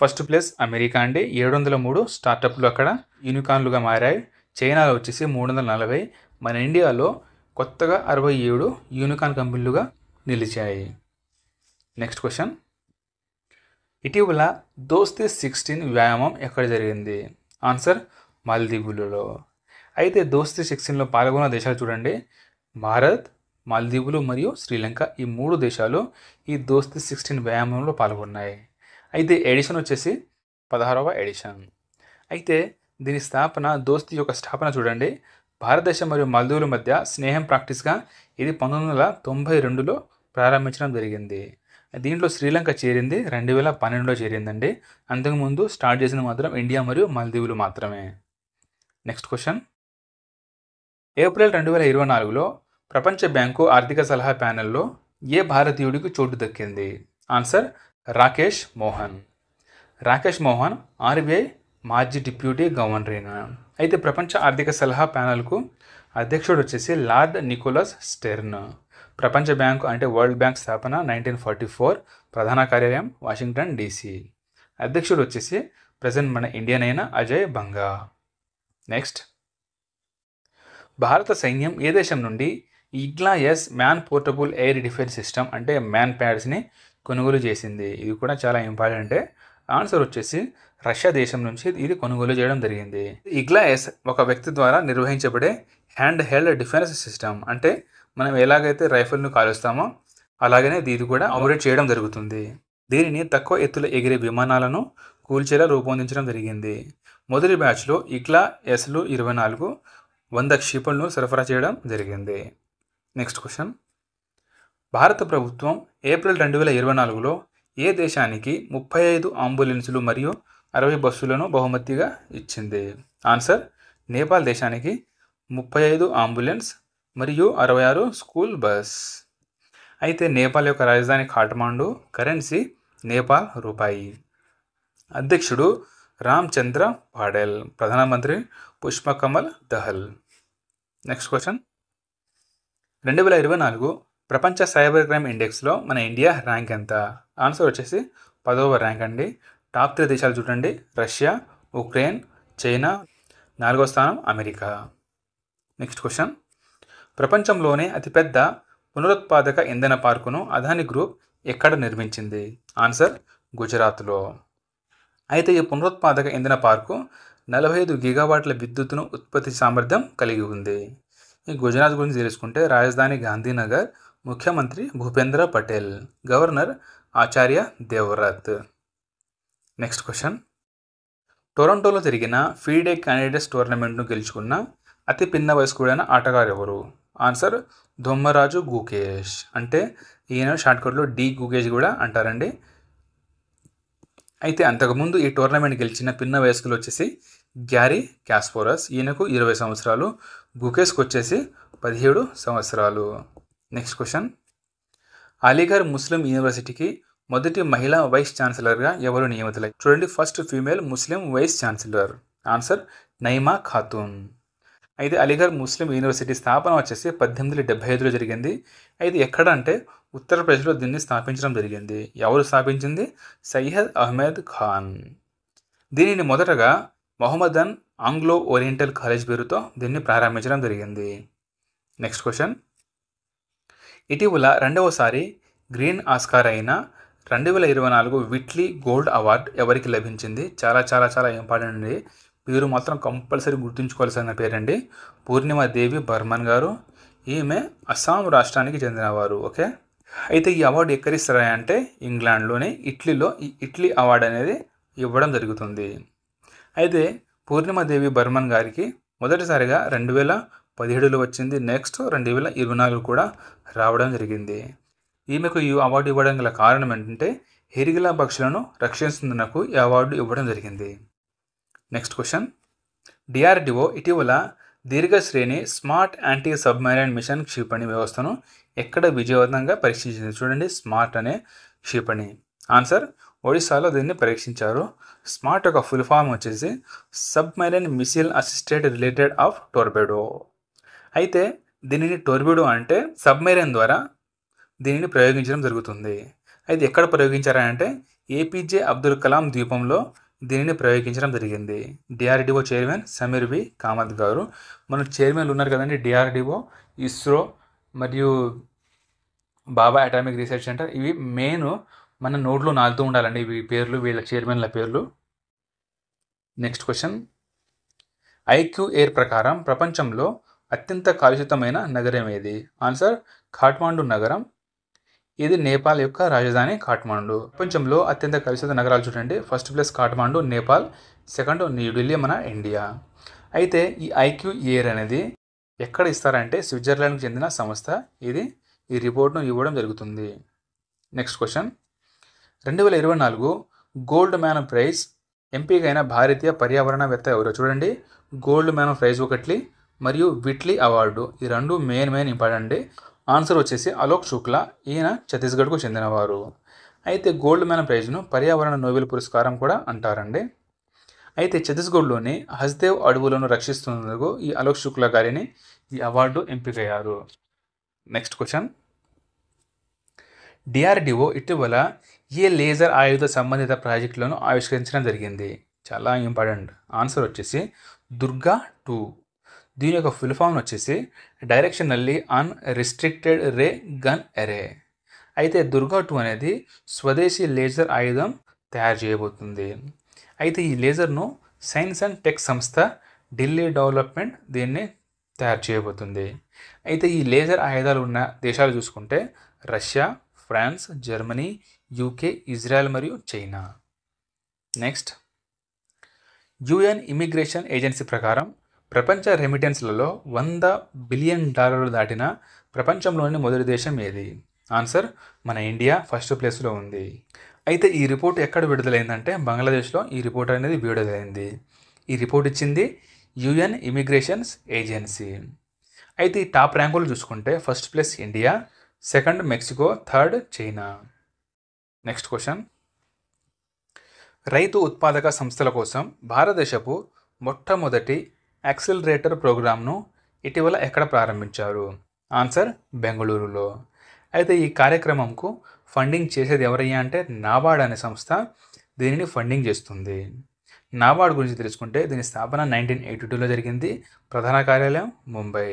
ఫస్ట్ ప్లేస్ అమెరికా అండి, 703 స్టార్టప్లు అక్కడ యూనికాన్లుగా మారాయి. చైనాలో వచ్చేసి 340, మన ఇండియాలో కొత్తగా 67 యూనికాన్ కంపెనీలుగా నిలిచాయి. నెక్స్ట్ క్వశ్చన్, ఇటీవల దోస్తీ 16 వ్యాయామం ఎక్కడ జరిగింది? ఆన్సర్ మాల్దీవులలో. అయితే దోస్తీ 16లో పాల్గొన్న దేశాలు చూడండి, భారత్, మాల్దీవులు మరియు శ్రీలంక. ఈ 3 దేశాలు ఈ దోస్తీ 16 వ్యాయామంలో పాల్గొన్నాయి. అయితే ఎడిషన్ వచ్చేసి 16వ ఎడిషన్. అయితే దీని స్థాపన, దోస్తీ యొక్క స్థాపన చూడండి, భారతదేశం మరియు మాల్దీవుల మధ్య స్నేహం ప్రాక్టీస్గా ఇది 1992లో ప్రారంభించడం జరిగింది. దీంట్లో శ్రీలంక చేరింది 2012లో చేరిందండి. అంతకుముందు స్టార్ట్ చేసింది మాత్రం ఇండియా మరియు మాల్దీవులు మాత్రమే. నెక్స్ట్ క్వశ్చన్, ఏప్రిల్ 2024లో ప్రపంచ బ్యాంకు ఆర్థిక సలహా ప్యానెల్లో ఏ భారతీయుడికి చోటు దక్కింది? ఆన్సర్ రాకేష్ మోహన్. రాకేష్ మోహన్ RBI మాజీ డిప్యూటీ గవర్నర్. అయితే ప్రపంచ ఆర్థిక సలహా ప్యానెల్కు అధ్యక్షుడు వచ్చేసి లార్డ్ నికోలస్ స్టెర్న్. ప్రపంచ బ్యాంకు అంటే వరల్డ్ బ్యాంక్ స్థాపన 1944, ప్రధాన కార్యాలయం వాషింగ్టన్ DC. అధ్యక్షుడు వచ్చేసి ప్రజెంట్ మన ఇండియన్ అయిన అజయ్ బంగా. నెక్స్ట్, భారత సైన్యం ఏ దేశం నుండి Igla S man portable air defence system అంటే మ్యాన్ ప్యాడ్స్ని కొనుగోలు చేసింది? ఇది కూడా చాలా ఇంపార్టెంటే. ఆన్సర్ వచ్చేసి రష్యా దేశం నుంచి ఇది కొనుగోలు చేయడం జరిగింది. ఇగ్లా-S ఒక వ్యక్తి ద్వారా నిర్వహించబడే హ్యాండ్ హెల్డ్ డిఫెన్స్ సిస్టమ్. అంటే మనం ఎలాగైతే రైఫిల్ను కాలుస్తామో అలాగనే ఇది కూడా ఆపరేట్ చేయడం జరుగుతుంది. దీనిని తక్కువ ఎత్తులో ఎగిరే విమానాలను కూల్చేలా రూపొందించడం జరిగింది. మొదటి బ్యాచ్లో ఇగ్లా-Sలు 24 100 క్షిపణులను సరఫరా చేయడం జరిగింది. నెక్స్ట్ క్వశ్చన్, భారత ప్రభుత్వం ఏప్రిల్ 2024లో ఏ దేశానికి 35 అంబులెన్సులు మరియు 60 బస్సులను బహుమతిగా ఇచ్చింది? ఆన్సర్ నేపాల్ దేశానికి 35 అంబులెన్స్ మరియు 66 స్కూల్ బస్. అయితే నేపాల్ యొక్క రాజధాని ఖాట్మాండు, కరెన్సీ నేపాల్ రూపాయి. అధ్యక్షుడు రామచంద్ర పాడెల్, ప్రధానమంత్రి పుష్పకమల్ దహల్. నెక్స్ట్ క్వశ్చన్, 2024 ప్రపంచ సైబర్ క్రైమ్ ఇండెక్స్లో మన ఇండియా ర్యాంక్ ఎంత? ఆన్సర్ వచ్చేసి 10వ ర్యాంక్ అండి. టాప్ 3 దేశాలు చూడండి, రష్యా, ఉక్రెయిన్, చైనా. 4వ స్థానం అమెరికా. నెక్స్ట్ క్వశ్చన్, ప్రపంచంలోనే అతిపెద్ద పునరుత్పాదక ఇంధన పార్కును అదాని గ్రూప్ ఎక్కడ నిర్మించింది? ఆన్సర్ గుజరాత్లో. అయితే ఈ పునరుత్పాదక ఇంధన పార్కు 45 గిగావాట్ల విద్యుత్తును ఉత్పత్తి సామర్థ్యం కలిగి ఉంది. ఈ గుజరాత్ గురించి తెలుసుకుంటే రాజధాని గాంధీనగర్, ముఖ్యమంత్రి భూపేంద్ర పటేల్, గవర్నర్ ఆచార్య దేవవ్రత్. నెక్స్ట్ క్వశ్చన్, టొరంటోలో జరిగిన ఫీడే క్యాండిడేట్స్ టోర్నమెంట్ను గెలుచుకున్న అతి పిన్న వయస్కుడైన ఆటగారు ఎవరు? ఆన్సర్ దొమ్మరాజు గుకేష్. అంటే ఈయన షార్ట్కట్లో D గుకేష్ కూడా అంటారండి. అయితే అంతకుముందు ఈ టోర్నమెంట్ గెలిచిన పిన్న వయస్కులు వచ్చేసి గ్యారీ క్యాస్పోరస్, ఈయనకు 20 సంవత్సరాలు, గుకేష్కి వచ్చేసి 17 సంవత్సరాలు. నెక్స్ట్ క్వశ్చన్, అలీగర్ ముస్లిం యూనివర్సిటీకి మొదటి మహిళా వైస్ ఛాన్సలర్గా ఎవరు నియమితులయ్యారు? చూడండి, first female Muslim vice chancellor answer Naima Khatoon. అయితే అలీగఢ్ ముస్లిం యూనివర్సిటీ స్థాపన వచ్చేసి 1875లో జరిగింది. అయితే ఎక్కడ అంటే ఉత్తరప్రదేశ్లో దీన్ని స్థాపించడం జరిగింది. ఎవరు స్థాపించింది? సయ్యద్ అహ్మద్ ఖాన్. దీనిని మొదటగా మొహమ్మదన్ ఆంగ్లో ఓరియంటల్ కాలేజ్ పేరుతో దీన్ని ప్రారంభించడం జరిగింది. Next question. ఇటీవల రెండవసారి గ్రీన్ ఆస్కార్ అయిన 2024 విట్లీ గోల్డ్ అవార్డ్ ఎవరికి లభించింది? చాలా చాలా చాలా ఇంపార్టెంట్ అండి. పేరు మాత్రం కంపల్సరీ గుర్తుంచుకోవాల్సిన పేరండి. పూర్ణిమాదేవి బర్మన్ గారు. ఈమె అస్సాం రాష్ట్రానికి చెందినవారు. ఓకే. అయితే ఈ అవార్డు ఎక్కడిస్తారా అంటే ఇంగ్లాండ్లోని ఇటలీలో ఈ ఇట్లీ అవార్డు అనేది ఇవ్వడం జరుగుతుంది. అయితే పూర్ణిమాదేవి బర్మన్ గారికి మొదటిసారిగా 2017లో వచ్చింది. నెక్స్ట్ 2024 కూడా రావడం జరిగింది. ఈమెకు ఈ అవార్డు ఇవ్వడం గల కారణం ఏంటంటే హెరిగిలా పక్షులను రక్షిస్తున్నందుకు ఈ అవార్డు ఇవ్వడం జరిగింది. Next question. డిఆర్డిఓ ఇటీవల దీర్ఘశ్రేణి స్మార్ట్ యాంటీ సబ్మెరైన్ మిషన్ క్షిపణి వ్యవస్థను ఎక్కడ విజయవంతంగా పరీక్షించింది? చూడండి, స్మార్ట్ అనే క్షిపణి. ఆన్సర్ ఒడిశాలో దీన్ని పరీక్షించారు. స్మార్ట్ యొక్క ఫుల్ ఫామ్ వచ్చేసి submarine missile assisted related of torpedo. అయితే దీనిని టోర్బెడో అంటే సబ్మెరైన్ ద్వారా దీనిని ప్రయోగించడం జరుగుతుంది. అయితే ఎక్కడ ప్రయోగించారంటే ఏపీజే అబ్దుల్ కలాం ద్వీపంలో దీనిని ప్రయోగించడం జరిగింది. డిఆర్డిఓ చైర్మన్ సమీర్ వి కామత్ గారు. మన చైర్మన్లు ఉన్నారు కదండి, డిఆర్డిఓ, ఇస్రో మరియు బాబా అటామిక్ రీసెర్చ్ సెంటర్. ఇవి మెయిన్ మన నోట్లో నాలుతూ ఉండాలండి ఇవి పేర్లు, వీళ్ళ చైర్మన్ల పేర్లు. Next question. ఐక్యూ ఎయిర్ ప్రకారం ప్రపంచంలో అత్యంత కాలుష్యతమైన నగరం ఏది? ఆన్సర్ ఖాట్మాండు నగరం. ఇది నేపాల్ యొక్క రాజధాని ఖాట్మాండు. ప్రపంచంలో అత్యంత కలుషిత నగరాలు చూడండి. First place Kathmandu, Nepal. Second New Delhi, మన ఇండియా. అయితే ఈ ఐక్యూ ఎయిర్ అనేది ఎక్కడ ఇస్తారంటే స్విట్జర్లాండ్కి చెందిన సంస్థ ఇది ఈ రిపోర్ట్ను ఇవ్వడం జరుగుతుంది. Next question. 2024 Goldman prize ఎంపికైన భారతీయ పర్యావరణవేత్త ఎవరో చూడండి. గోల్డ్ మ్యాన్ ప్రైజ్ ఒకటి మరియు విట్లీ అవార్డు, ఈ రెండు మెయిన్ ఇంపార్టెంట్. ఆన్సర్ వచ్చేసి అలోక్ శుక్లా. ఈయన ఛత్తీస్గఢ్కు చెందినవారు. అయితే గోల్డ్ మ్యాన్ ప్రైజ్ను పర్యావరణ నోబెల్ పురస్కారం కూడా అంటారండి. అయితే ఛత్తీస్గఢ్లోని హస్దేవ్ అడవులను రక్షిస్తున్నందుకు ఈ అలోక్ శుక్లా గారిని ఈ అవార్డు ఎంపికయ్యారు. Next question. డిఆర్డిఓ ఇటీవల ఏ లేజర్ ఆయుధ సంబంధిత ప్రాజెక్టులను ఆవిష్కరించడం జరిగింది? చాలా ఇంపార్టెంట్. ఆన్సర్ వచ్చేసి దుర్గా 2. దీని యొక్క ఫుల్ ఫామ్ వచ్చేసి డైరెక్షనల్లీ అన్ రిస్ట్రిక్టెడ్ రే గన్ ఎరే. అయితే దుర్గా 2 అనేది స్వదేశీ లేజర్ ఆయుధం తయారు చేయబోతుంది. అయితే ఈ లేజర్ను సైన్స్ అండ్ టెక్ సంస్థ ఢిల్లీ డెవలప్మెంట్ దీన్ని తయారు చేయబోతుంది. అయితే ఈ లేజర్ ఆయుధాలు ఉన్న దేశాలు చూసుకుంటే Russia, France, Germany, UK, Israel మరియు China. Next. UN immigration agency ప్రకారం ప్రపంచ రెమిటెన్స్లలో $100 బిలియన్ దాటిన ప్రపంచంలోని మొదటి దేశం ఏది? ఆన్సర్ మన ఇండియా ఫస్ట్ ప్లేస్లో ఉంది. అయితే ఈ రిపోర్ట్ ఎక్కడ విడుదలైందంటే బంగ్లాదేశ్లో ఈ రిపోర్ట్ అనేది విడుదలైంది. ఈ రిపోర్ట్ ఇచ్చింది యుఎన్ ఇమిగ్రేషన్స్ ఏజెన్సీ. అయితే ఈ టాప్ ర్యాంకులు చూసుకుంటే first place India, second Mexico, third China. Next question. రైతు ఉత్పాదక సంస్థల కోసం భారతదేశపు మొట్టమొదటి యాక్సిలరేటర్ ప్రోగ్రామ్ను ఇటీవల ఎక్కడ ప్రారంభించారు? ఆన్సర్ బెంగళూరులో. అయితే ఈ కార్యక్రమంకు ఫండింగ్ చేసేది ఎవరయ్యా అంటే నాబార్డ్ అనే సంస్థ దీనిని ఫండింగ్ చేస్తుంది. నాబార్డ్ గురించి తెలుసుకుంటే దీని స్థాపన 1982లో జరిగింది. ప్రధాన కార్యాలయం ముంబై.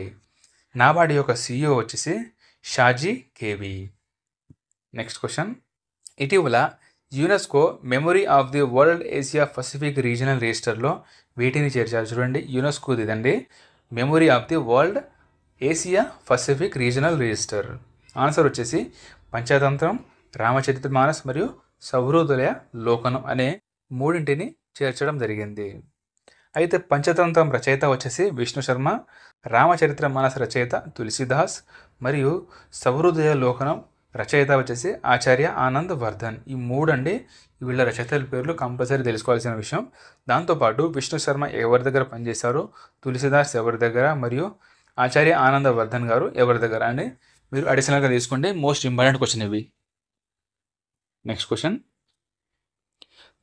నాబార్డ్ యొక్క CEO వచ్చేసి షాజీ కేవి. Next question. ఇటీవల UNESCO memory of the world Asia Pacific regional రిజిస్టర్లో వీటిని చేర్చారు. చూడండి, యునెస్కో ఇదండి memory of the world Asia Pacific regional register. Answer వచ్చేసి పంచతంత్రం, రామచరితమానస్ మరియు సౌహృదయ లోకనం అనే మూడింటిని చేర్చడం జరిగింది. అయితే పంచతంత్రం రచయిత వచ్చేసి విష్ణు శర్మ, రామచరితమానస్ రచయిత తులసిదాస్ మరియు సౌహృదయ లోకనం రచయిత వచ్చేసి ఆచార్య ఆనంద్ వర్ధన్. ఈ మూడండి వీళ్ళ రచయితల పేర్లు కంపల్సరీ తెలుసుకోవాల్సిన విషయం. దాంతోపాటు విష్ణు శర్మ ఎవరి దగ్గర పనిచేశారు, తులసిదాస్ ఎవరి దగ్గర మరియు ఆచార్య ఆనంద్ వర్ధన్ గారు ఎవరి దగ్గర అని మీరు అడిషనల్గా తీసుకోండి. మోస్ట్ ఇంపార్టెంట్ క్వశ్చన్ ఇవి. Next question.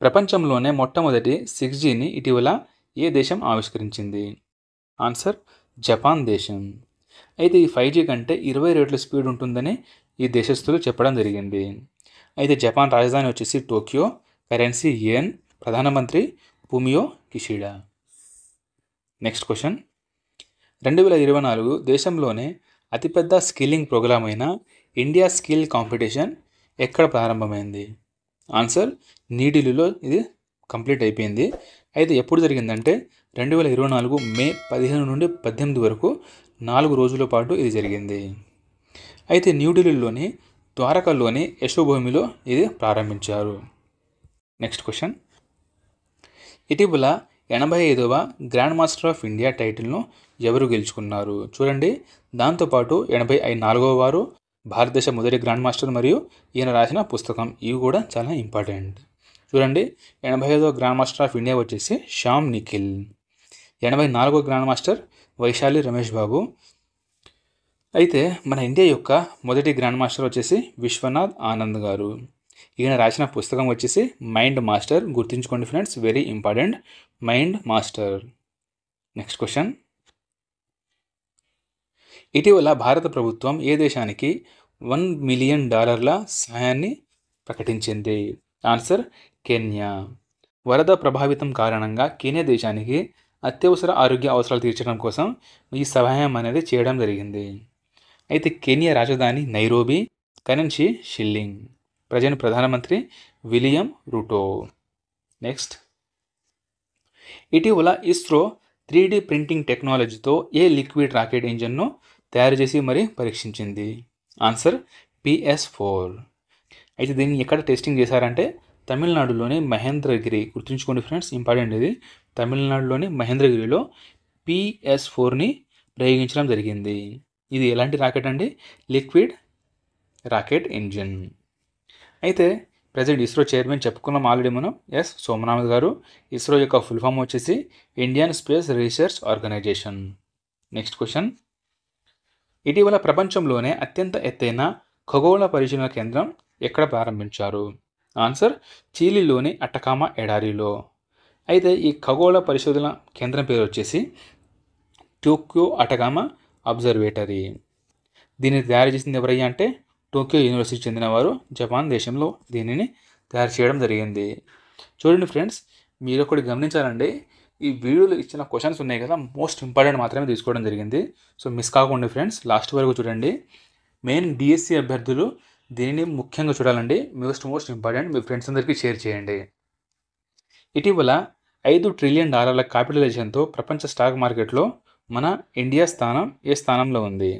ప్రపంచంలోనే మొట్టమొదటి 6Gని ఇటీవల ఏ దేశం ఆవిష్కరించింది? ఆన్సర్ జపాన్ దేశం. అయితే ఈ 5G కంటే 20 రెట్ల స్పీడ్ ఉంటుందని ఈ దేశస్థులు చెప్పడం జరిగింది. అయితే జపాన్ రాజధాని వచ్చేసి టోక్యో, కరెన్సీ యెన్, ప్రధానమంత్రి ఫూమియో కిషిడా. నెక్స్ట్ క్వశ్చన్, 2024 దేశంలోనే అతిపెద్ద స్కిల్లింగ్ ప్రోగ్రామ్ అయిన ఇండియా స్కిల్ కాంపిటీషన్ ఎక్కడ ప్రారంభమైంది? ఆన్సర్ న్యూఢిల్లీలో ఇది కంప్లీట్ అయిపోయింది. అయితే ఎప్పుడు జరిగిందంటే 2024 మే 15 నుండి 18 వరకు 4 రోజుల పాటు ఇది జరిగింది. అయితే న్యూఢిల్లీలోని ద్వారకాలోని యశోభూమిలో ఇది ప్రారంభించారు. నెక్స్ట్ క్వశ్చన్, ఇటీవల 85వ గ్రాండ్ మాస్టర్ ఆఫ్ ఇండియా టైటిల్ను ఎవరు గెలుచుకున్నారు? చూడండి, దాంతోపాటు 84వ వారు, భారతదేశ మొదటి గ్రాండ్ మాస్టర్ మరియు ఈయన రాసిన పుస్తకం, ఇవి కూడా చాలా ఇంపార్టెంట్. చూడండి, 85వ గ్రాండ్ మాస్టర్ ఆఫ్ ఇండియా వచ్చేసి శ్యామ్ నిఖిల్, 84వ గ్రాండ్ మాస్టర్ వైశాలి రమేష్ బాబు. అయితే మన ఇండియా యొక్క మొదటి గ్రాండ్ మాస్టర్ వచ్చేసి విశ్వనాథ్ ఆనంద్ గారు. ఈయన రాసిన పుస్తకం వచ్చేసి మైండ్ మాస్టర్. గుర్తుంచుకోండి friends, very important, mind master. Next question, ఇటీవల భారత ప్రభుత్వం ఏ దేశానికి $1 మిలియన్ సహాయాన్ని ప్రకటించింది? Answer Kenya. వరద ప్రభావితం కారణంగా కెన్యా దేశానికి అత్యవసర ఆరోగ్య అవసరాలు తీర్చడం కోసం ఈ సహాయం అనేది చేయడం జరిగింది. అయితే కెన్యా రాజధాని నైరోబి, కరెన్సీ షిల్లింగ్, ప్రజెంట్ ప్రధానమంత్రి విలియం రూటో. నెక్స్ట్, ఇటీవల ఇస్రో 3D ప్రింటింగ్ టెక్నాలజీతో ఏ లిక్విడ్ రాకెట్ ఇంజన్ను తయారు చేసి మరీ పరీక్షించింది? Answer PS4. అయితే దీన్ని ఎక్కడ టెస్టింగ్ చేశారంటే తమిళనాడులోని మహేంద్రగిరి. గుర్తుంచుకోండి ఫ్రెండ్స్, ఇంపార్టెంట్ ఇది. తమిళనాడులోని మహేంద్రగిరిలో PS4ని ప్రయోగించడం జరిగింది. ఇది ఎలాంటి రాకెట్ అండి? Liquid rocket engine. అయితే ప్రజెంట్ ఇస్రో చైర్మన్ చెప్పుకున్నాం ఆల్రెడీ మనం, సోమనాథ్ గారు. ఇస్రో యొక్క ఫుల్ ఫామ్ వచ్చేసి Indian space research organisation. Next question, ఇటీవల ప్రపంచంలోనే అత్యంత ఎత్తైన ఖగోళ పరిశీలన కేంద్రం ఎక్కడ ప్రారంభించారు? ఆన్సర్ చిలీలోని అటకామా ఎడారిలో. అయితే ఈ ఖగోళ పరిశోధన కేంద్రం పేరు వచ్చేసి టోక్యో అటకామా అబ్జర్వేటరీ. దీన్ని తయారు చేసింది ఎవరయ్యా అంటే టోక్యో యూనివర్సిటీ చెందినవారు జపాన్ దేశంలో దీనిని తయారు చేయడం జరిగింది. చూడండి ఫ్రెండ్స్, మీరు ఒకటి గమనించాలండి, ఈ వీడియోలో ఇచ్చిన క్వశ్చన్స్ ఉన్నాయి కదా, మోస్ట్ ఇంపార్టెంట్ మాత్రమే తీసుకోవడం జరిగింది. సో మిస్ కాకుండా ఫ్రెండ్స్ లాస్ట్ వరకు చూడండి. మెయిన్ డిఎస్సి అభ్యర్థులు దీనిని ముఖ్యంగా చూడాలండి, మోస్ట్ ఇంపార్టెంట్. మీ ఫ్రెండ్స్ అందరికీ షేర్ చేయండి. ఇటీవల $5 ట్రిలియన్ క్యాపిటలైజేషన్తో ప్రపంచ స్టాక్ మార్కెట్లో మన ఇండియా స్థానం ఏ స్థానంలో ఉంది?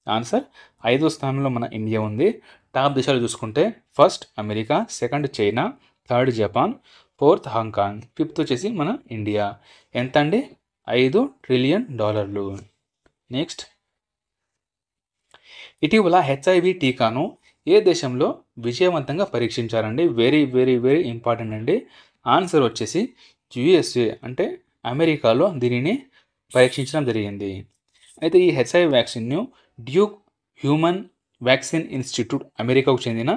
ఆన్సర్ 5వ స్థానంలో మన ఇండియా ఉంది. టాప్ దేశాలు చూసుకుంటే first America, second China, third Japan, fourth Hong Kong, fifth వచ్చేసి మన ఇండియా. ఎంత అండి? $5 ట్రిలియన్. నెక్స్ట్, ఇటీవల HIV టీకాను ఏ దేశంలో విజయవంతంగా పరీక్షించారండి? వెరీ వెరీ వెరీ ఇంపార్టెంట్ అండి. ఆన్సర్ వచ్చేసి USA అంటే అమెరికాలో దీనిని పరీక్షించడం జరిగింది. అయితే ఈ HIV వ్యాక్సిన్ను డ్యూక్ హ్యూమన్ వ్యాక్సిన్ ఇన్స్టిట్యూట్ అమెరికాకు చెందిన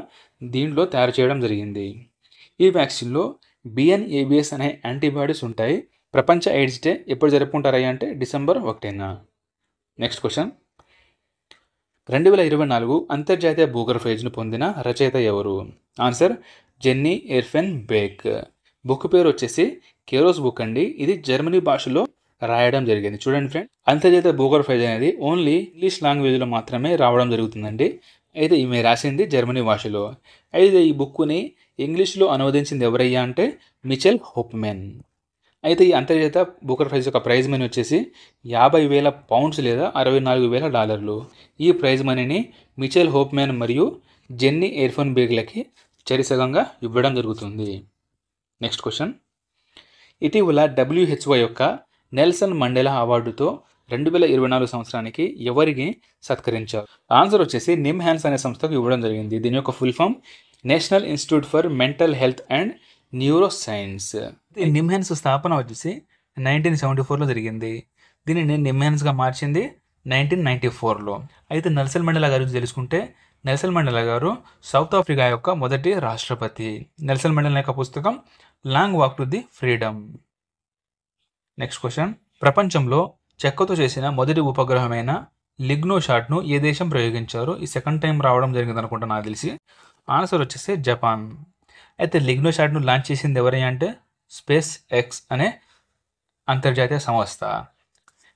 దీంట్లో తయారు చేయడం జరిగింది. ఈ వ్యాక్సిన్లో BN-ABS అనే యాంటీబాడీస్ ఉంటాయి. ప్రపంచ ఎయిడ్స్ డే ఎప్పుడు జరుపుకుంటారయ్యా అంటే December 1న. నెక్స్ట్ క్వశ్చన్, 2024 అంతర్జాతీయ బూకర్ ప్రైజ్ను పొందిన రచయిత ఎవరు? Answer Jenny Erpenbeck. Book పేరు వచ్చేసి కేరోస్ బుక్ అండి. ఇది జర్మనీ భాషలో రాయడం జరిగింది. చూడండి ఫ్రెండ్, అంతర్జాతీయ బూకర్ ప్రైజ్ అనేది ఓన్లీ ఇంగ్లీష్ లాంగ్వేజ్లో మాత్రమే రావడం జరుగుతుందండి. అయితే ఈమె రాసింది జర్మనీ భాషలో. అయితే ఈ బుక్ని ఇంగ్లీష్లో అనువదించింది ఎవరయ్యా అంటే మిచెల్ హోప్మెన్. అయితే ఈ అంతర్జాతీయ బూకర్ ప్రైజ్ యొక్క ప్రైజ్ మనీ వచ్చేసి £50,000 లేదా $64,000. ఈ ప్రైజ్ మనీని మిచెల్ హోప్మెన్ మరియు జెన్నీ ఎర్ఫెన్ బేక్లకి చరిసగంగా ఇవ్వడం జరుగుతుంది. నెక్స్ట్ క్వశ్చన్, ఇటీవల WHO యొక్క నెల్సన్ మండేలా అవార్డుతో 2024 సంవత్సరానికి ఎవరికి సత్కరించారు? ఆన్సర్ వచ్చేసి నిమ్హాన్స్ అనే సంస్థకు ఇవ్వడం జరిగింది. దీని యొక్క full form national institute for mental health and neuro science. NIMHANS స్థాపన వచ్చేసి 1974లో జరిగింది. దీనిని నిమ్హాన్స్గా మార్చింది 1994లో. అయితే నెల్సన్ మండేలా గారి గురించి తెలుసుకుంటే నెల్సన్ మండేలా గారు సౌత్ ఆఫ్రికా యొక్క మొదటి రాష్ట్రపతి. నెల్సన్ మండేలా యొక్క పుస్తకం long walk to the freedom. Next question, ప్రపంచంలో చెక్కతో చేసిన మొదటి ఉపగ్రహమైన లిగ్నోషాట్ను ఏ దేశం ప్రయోగించారు? ఈ సెకండ్ టైం రావడం జరిగింది అనుకుంటా నాకు తెలిసి. ఆన్సర్ వచ్చేసి జపాన్. అయితే లిగ్నోషాట్ను లాంచ్ చేసింది ఎవరైనా అంటే స్పేస్ ఎక్స్ అనే అంతర్జాతీయ సంస్థ.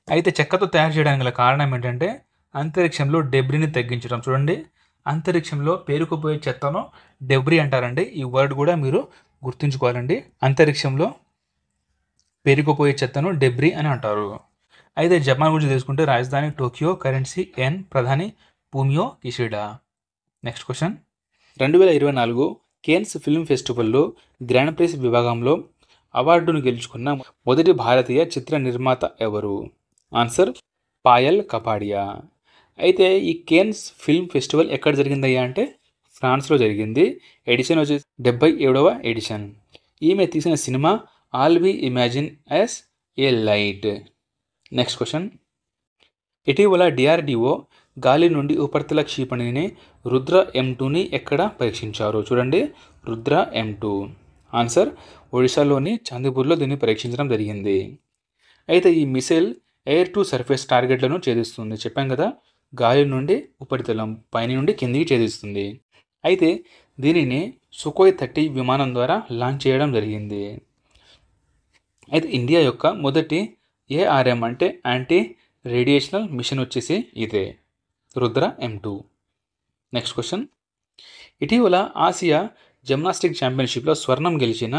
అయితే చెక్కతో తయారు చేయడానికి గల కారణం ఏంటంటే అంతరిక్షంలో డెబ్రీని తగ్గించడం. చూడండి, అంతరిక్షంలో పేరుకుపోయే చెత్తను డెబ్రీ అంటారండి. ఈ వర్డ్ కూడా మీరు గుర్తుంచుకోవాలండి. అంతరిక్షంలో పేరుకుపోయే చెత్తను డెబ్రీ అని అంటారు. అయితే జపాన్ గురించి తెలుసుకుంటే రాజధాని టోక్యో, కరెన్సీ ఎన్, ప్రధాని Fumio Kishida. Next question, 2024 Cannes film ఫెస్టివల్లో గ్రాండ్ ప్రైజ్ విభాగంలో అవార్డును గెలుచుకున్న మొదటి భారతీయ చిత్ర నిర్మాత ఎవరు? ఆన్సర్ పాయల్ కపాడియా. అయితే ఈ కేన్స్ ఫిల్మ్ ఫెస్టివల్ ఎక్కడ జరిగిందయ్యా అంటే ఫ్రాన్స్లో జరిగింది. ఎడిషన్ వచ్చేసి 77వ ఎడిషన్. ఈమె తీసిన సినిమా all we imagine as a light. Next question, DRDO డిఆర్డిఓ గాలి నుండి ఉపరితల క్షిపణిని రుద్ర M2ని ఎక్కడ పరీక్షించారు? చూడండి, రుద్ర M2. ఆన్సర్ ఒడిశాలోని చాందీపూర్లో దీన్ని పరీక్షించడం జరిగింది. అయితే ఈ మిసైల్ ఎయిర్ టు సర్ఫేస్ టార్గెట్లను ఛేదిస్తుంది. చెప్పాం కదా, గాలి నుండి ఉపరితలం, పైన నుండి కిందికి ఛేదిస్తుంది. అయితే దీనిని సుఖోయ్ 30 విమానం ద్వారా లాంచ్ చేయడం జరిగింది. అయితే ఇండియా యొక్క మొదటి ARM అంటే యాంటీ రేడియేషనల్ మిషన్ వచ్చేసి ఇదే, రుద్ర M2. నెక్స్ట్ క్వశ్చన్, ఇటీవల ఆసియా జిమ్నాస్టిక్ ఛాంపియన్షిప్లో స్వర్ణం గెలిచిన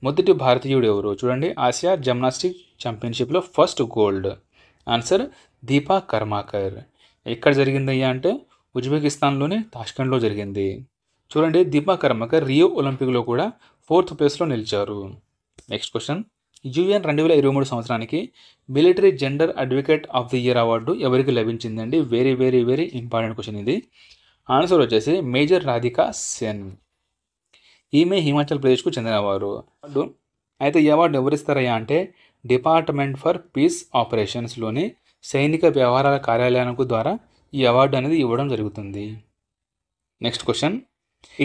మొదటి భారతీయుడు ఎవరు? చూడండి, ఆసియా జిమ్నాస్టిక్ ఛాంపియన్షిప్లో first gold. Answer Deepa Karmakar. ఎక్కడ జరిగిందయ్యా అంటే ఉజ్బెకిస్తాన్లోని తాష్కెంట్లో జరిగింది. చూడండి, దీపా కర్మాకర్ రియో ఒలింపిక్లో కూడా 4th ప్లేస్లో నిలిచారు. నెక్స్ట్ క్వశ్చన్, UN 2023 సంవత్సరానికి military gender advocate of the year award ఎవరికి లభించిందండి? Very very very important question ఇది. ఆన్సర్ వచ్చేసి మేజర్ రాధికా సెన్. ఈమె హిమాచల్ ప్రదేశ్కు చెందినవారు. అయితే ఈ అవార్డు ఎవరిస్తారయ్యా అంటే డిపార్ట్మెంట్ ఫర్ పీస్ ఆపరేషన్స్లోని సైనిక వ్యవహారాల కార్యాలయానికి ద్వారా ఈ అవార్డు అనేది ఇవ్వడం జరుగుతుంది. నెక్స్ట్ క్వశ్చన్,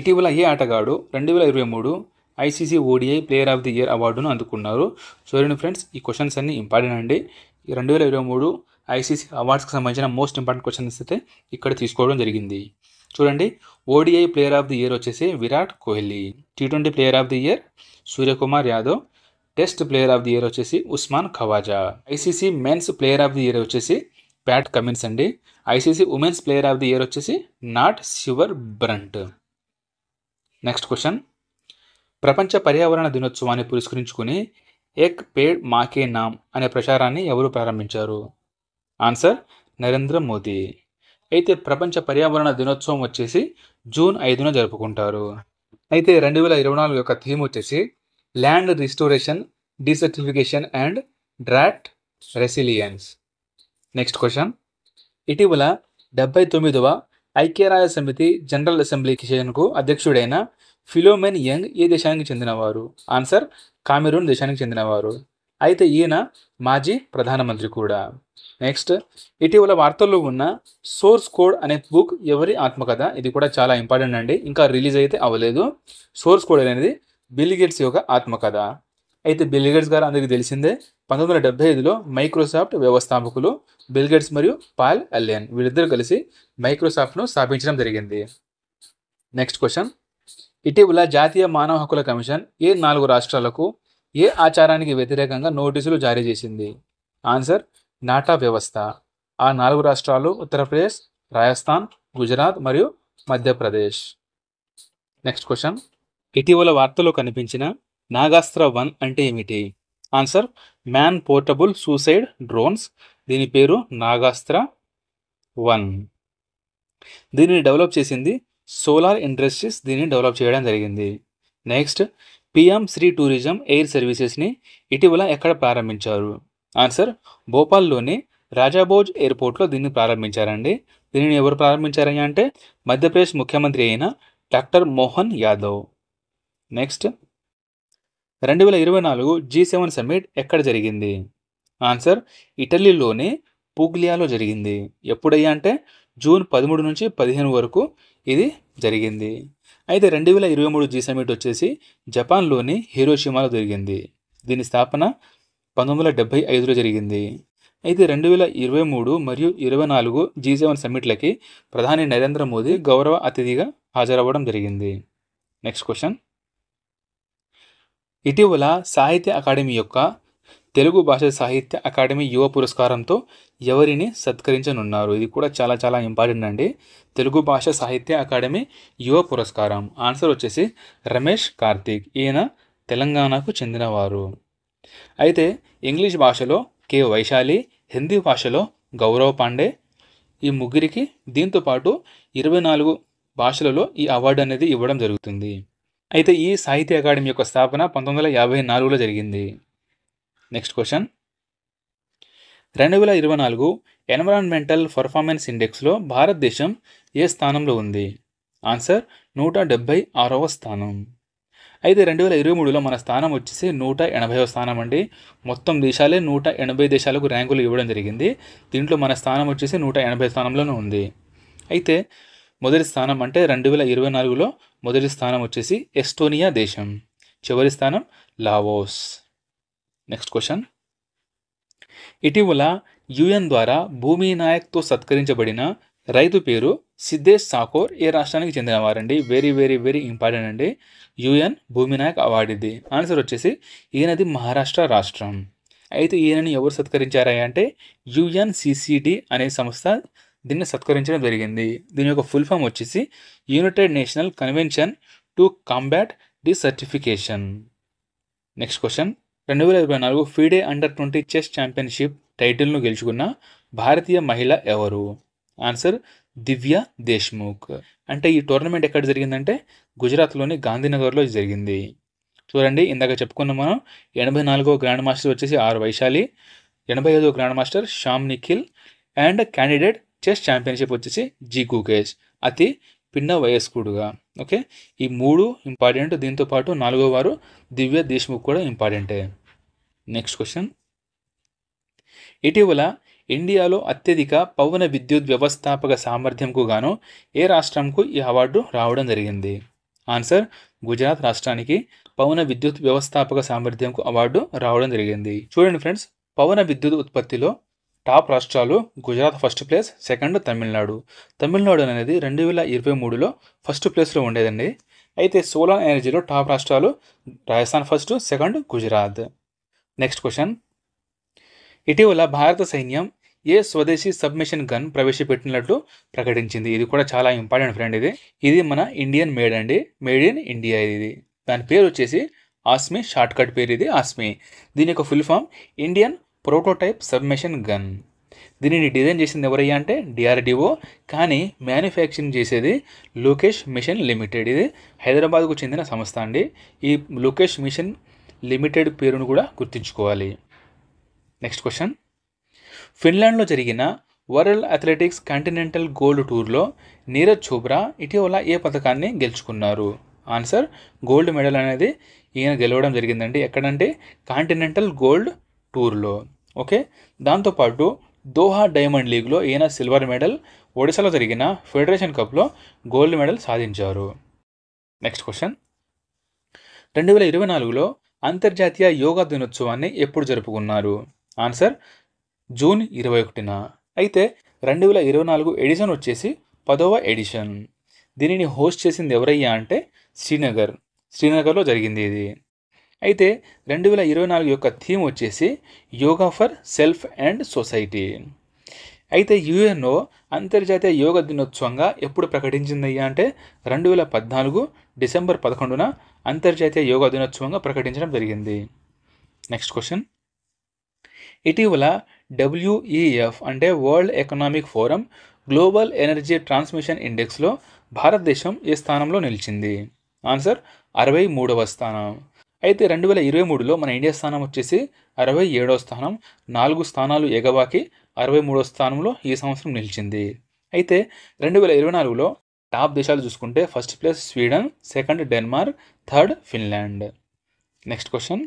ఇటీవల ఏ ఆటగాడు 2023 ICC ODI player of the year అవార్డును అందుకున్నారు? చూడండి ఫ్రెండ్స్, ఈ క్వశ్చన్స్ అన్ని ఇంపార్టెంట్ అండి. ఈ 2023 ICC అవార్డ్స్కి సంబంధించిన మోస్ట్ ఇంపార్టెంట్ క్వశ్చన్స్ అయితే ఇక్కడ తీసుకోవడం జరిగింది. చూడండి, ODI player of the year వచ్చేసి Virat Kohli, T20 player of the year Suryakumar Yadav, test player of the year వచ్చేసి Usman Khawaja, ICC men's player of the year వచ్చేసి ప్యాట్ కమిన్స్ అండి, ICC women's player of the year వచ్చేసి Nat Sciver Brunt. Next question, ప్రపంచ పర్యావరణ దినోత్సవాన్ని పురస్కరించుకుని ఏక్ పేడ్ మాకే నామ్ అనే ప్రచారాన్ని ఎవరు ప్రారంభించారు? ఆన్సర్ నరేంద్ర మోదీ. అయితే ప్రపంచ పర్యావరణ దినోత్సవం వచ్చేసి జూన్ 5న జరుపుకుంటారు. అయితే 2024 యొక్క థీమ్ వచ్చేసి land restoration, desertification and drought resilience. Next question, ఇటీవల 79వ ఐక్యరాజ్య సమితి జనరల్ అసెంబ్లీకి అధ్యక్షుడైన ఫిలోమెన్ యంగ్ ఏ దేశానికి చెందినవారు? ఆన్సర్ కామెరూన్ దేశానికి చెందినవారు. అయితే ఈయన మాజీ ప్రధానమంత్రి కూడా. నెక్స్ట్, ఇటీవల వార్తల్లో ఉన్న సోర్స్ కోడ్ అనే బుక్ ఎవరి ఆత్మకథ? ఇది కూడా చాలా ఇంపార్టెంట్ అండి, ఇంకా రిలీజ్ అయితే అవ్వలేదు. సోర్స్ కోడ్ అనేది బిల్ గేట్స్ యొక్క ఆత్మకథ. అయితే బిల్ గేట్స్ గారు అందరికీ తెలిసిందే, 1975లో మైక్రోసాఫ్ట్ వ్యవస్థాపకులు బిల్ గేట్స్ మరియు పాల్ అల్లెన్ వీళ్ళిద్దరూ కలిసి మైక్రోసాఫ్ట్ను స్థాపించడం జరిగింది. నెక్స్ట్ క్వశ్చన్, ఇటీవల జాతీయ మానవ హక్కుల కమిషన్ ఏ 4 రాష్ట్రాలకు ఏ ఆచారానికి వ్యతిరేకంగా నోటీసులు జారీ చేసింది? ఆన్సర్ నాటా వ్యవస్థ. ఆ 4 రాష్ట్రాలు ఉత్తరప్రదేశ్, రాజస్థాన్, గుజరాత్ మరియు మధ్యప్రదేశ్. నెక్స్ట్ క్వశ్చన్, ఇటీవల వార్తలో కనిపించిన నాగాస్త్ర 1 అంటే ఏమిటి? Answer man portable suicide drones. దీని పేరు నాగాస్త్ర 1. దీనిని డెవలప్ చేసింది సోలార్ ఇండస్ట్రీస్, దీన్ని డెవలప్ చేయడం జరిగింది. Next, PM Shri tourism air సర్వీసెస్ని ఇటీవల ఎక్కడ ప్రారంభించారు? ఆన్సర్ భోపాల్లోని రాజాభోజ్ ఎయిర్పోర్ట్లో దీన్ని ప్రారంభించారండి. దీనిని ఎవరు ప్రారంభించారని అంటే మధ్యప్రదేశ్ ముఖ్యమంత్రి అయిన doctor Mohan Yadav. Next, 2024 G7 summit ఎక్కడ జరిగింది? ఆన్సర్ ఇటలీలోని పూగ్లియాలో జరిగింది. ఎప్పుడయ్యా అంటే జూన్ 13 నుంచి 15 వరకు ఇది జరిగింది. అయితే 2023 G సమ్మిట్ వచ్చేసి జపాన్లోని హిరోషిమాలో జరిగింది. దీని స్థాపన 1975లో జరిగింది. అయితే 2023 మరియు 24 G7 సమ్మిట్లకి ప్రధాని నరేంద్ర మోదీ గౌరవ అతిథిగా హాజరవ్వడం జరిగింది. Next question. ఇటీవల సాహిత్య అకాడమీ యొక్క తెలుగు భాష సాహిత్య అకాడమీ యువ పురస్కారంతో ఎవరిని సత్కరించనున్నారు? ఇది కూడా చాలా చాలా ఇంపార్టెంట్ అండి. తెలుగు భాష సాహిత్య అకాడమీ యువ పురస్కారం ఆన్సర్ వచ్చేసి రమేష్ కార్తీక్. ఈయన తెలంగాణకు చెందినవారు. అయితే ఇంగ్లీష్ భాషలో కె వైశాలి, హిందీ భాషలో గౌరవ్ పాండే, ఈ ముగ్గురికి దీంతో పాటు 24 భాషలలో ఈ అవార్డు అనేది ఇవ్వడం జరుగుతుంది. అయితే ఈ సాహిత్య అకాడమీ యొక్క స్థాపన 1954లో జరిగింది. Next question. 2024 ఎన్విరాన్మెంటల్ పర్ఫార్మెన్స్ ఇండెక్స్లో భారతదేశం ఏ స్థానంలో ఉంది? ఆన్సర్ 176వ స్థానం. అయితే 2023లో మన స్థానం వచ్చేసి 180వ స్థానం అండి. మొత్తం దేశాలే 180 దేశాలకు ర్యాంకులు ఇవ్వడం జరిగింది. దీంట్లో మన స్థానం వచ్చేసి 180 స్థానంలోనే ఉంది. అయితే మొదటి స్థానం అంటే 2024లో మొదటి స్థానం వచ్చేసి ఎస్టోనియా దేశం, చివరి స్థానం లావోస్. Next question. ఇటీవల యుఎన్ ద్వారా భూమి నాయక్తో సత్కరించబడిన రైతు పేరు సిద్ధేష్ సాకోర్ ఏ రాష్ట్రానికి చెందినవారండి? వెరీ వెరీ వెరీ ఇంపార్టెంట్ అండి. యుఎన్ భూమి నాయక్ అవార్డు ఇది. ఆన్సర్ వచ్చేసి ఈయనది మహారాష్ట్ర రాష్ట్రం. అయితే ఈయనని ఎవరు సత్కరించారా అంటే యుఎన్సిసిడి అనే సంస్థ దీన్ని సత్కరించడం జరిగింది. దీని యొక్క ఫుల్ ఫామ్ వచ్చేసి united national convention to combat desertification. Next question. 2024 FIDE under twenty chess championship టైటిల్ను గెలుచుకున్న భారతీయ మహిళ ఎవరు? ఆన్సర్ దివ్య దేశ్ముఖ్. అంటే ఈ టోర్నమెంట్ ఎక్కడ జరిగిందంటే గుజరాత్లోని గాంధీనగర్లో జరిగింది. చూడండి, ఇందాక చెప్పుకున్న మనం 84వ గ్రాండ్ మాస్టర్ వచ్చేసి ఆర్ వైశాలి, 85వ grand master Shyam Nikhil and candidate chess championship వచ్చేసి జీ గుకేష్ అతి పిన్న వయస్కుడుగా. ఓకే, ఈ 3 ఇంపార్టెంట్. దీంతో పాటు 4వ వారు దివ్య దేశ్ముఖ్ కూడా ఇంపార్టెంటే. Next question. ఇటీవల ఇండియాలో అత్యధిక పవన విద్యుత్ వ్యవస్థాపక సామర్థ్యంకు గాను ఏ రాష్ట్రంకు ఈ అవార్డు రావడం జరిగింది? ఆన్సర్ గుజరాత్ రాష్ట్రానికి పవన విద్యుత్ వ్యవస్థాపక సామర్థ్యంకు అవార్డు రావడం జరిగింది. చూడండి ఫ్రెండ్స్, పవన విద్యుత్ ఉత్పత్తిలో టాప్ రాష్ట్రాలు Gujarat first place, second Tamil Nadu. Tamil Nadu అనేది 2023లో ఫస్ట్ ప్లేస్లో ఉండేదండి. అయితే సోలార్ ఎనర్జీలో టాప్ రాష్ట్రాలు Rajasthan first, second Gujarat. Next question. ఇటీవల భారత సైన్యం ఏ స్వదేశీ సబ్మెషిన్ గన్ ప్రవేశపెట్టినట్లు ప్రకటించింది? ఇది కూడా చాలా ఇంపార్టెంట్ ఫ్రెండ్. ఇది మన ఇండియన్ మేడ్ అండి, మేడ్ ఇన్ ఇండియా ఇది. దాని పేరు వచ్చేసి ఆస్మి, షార్ట్ కట్ పేరు ఇది ఆస్మి. దీని యొక్క full form Indian prototype submachine gun. దీనిని డిజైన్ చేసింది ఎవరయ్యా అంటే డిఆర్డిఓ, కానీ మ్యానుఫ్యాక్చరింగ్ చేసేది లోకేష్ మిషన్ లిమిటెడ్. ఇది హైదరాబాద్కు చెందిన సంస్థ అండి. ఈ లోకేష్ మిషన్ లిమిటెడ్ పేరును కూడా గుర్తుంచుకోవాలి. Next question. ఫిన్లాండ్లో జరిగిన వరల్డ్ అథ్లెటిక్స్ కాంటినెంటల్ గోల్డ్ టూర్లో నీరజ్ చోప్రా ఇటీవల ఏ పథకాన్ని గెలుచుకున్నారు? ఆన్సర్ గోల్డ్ మెడల్ అనేది ఈయన గెలవడం జరిగిందండి. ఎక్కడంటే కాంటినెంటల్ గోల్డ్ టూర్లో. ఓకే, దాంతోపాటు దోహా డైమండ్ లీగ్లో ఈయన సిల్వర్ మెడల్, ఒడిశాలో జరిగిన ఫెడరేషన్ కప్లో గోల్డ్ మెడల్ సాధించారు. Next question. 2024లో అంతర్జాతీయ యోగా దినోత్సవాన్ని ఎప్పుడు జరుపుకున్నారు? ఆన్సర్ జూన్ 21న. అయితే 2024 ఎడిషన్ వచ్చేసి 10వ ఎడిషన్. దీనిని హోస్ట్ చేసింది ఎవరయ్యా అంటే శ్రీనగర్లో జరిగింది ఇది. అయితే 2024 యొక్క థీమ్ వచ్చేసి yoga for self and society. అయితే యుఎన్ఓ అంతర్జాతీయ యోగా దినోత్సవంగా ఎప్పుడు ప్రకటించిందయ్యా అంటే 2014 డిసెంబర్ 11న అంతర్జాతీయ యోగా దినోత్సవంగా ప్రకటించడం జరిగింది. Next question. ఇటీవల WEF అంటే world economic forum global energy transmission ఇండెక్స్లో భారతదేశం ఏ స్థానంలో నిలిచింది? ఆన్సర్ 63వ స్థానం. అయితే 2023లో మన ఇండియా స్థానం వచ్చేసి 67వ స్థానం. 4 స్థానాలు ఎగబాకి 63వ స్థానంలో ఈ సంవత్సరం నిలిచింది. అయితే 2024లో టాప్ దేశాలు చూసుకుంటే first place Sweden, second Denmark, third Finland. Next question.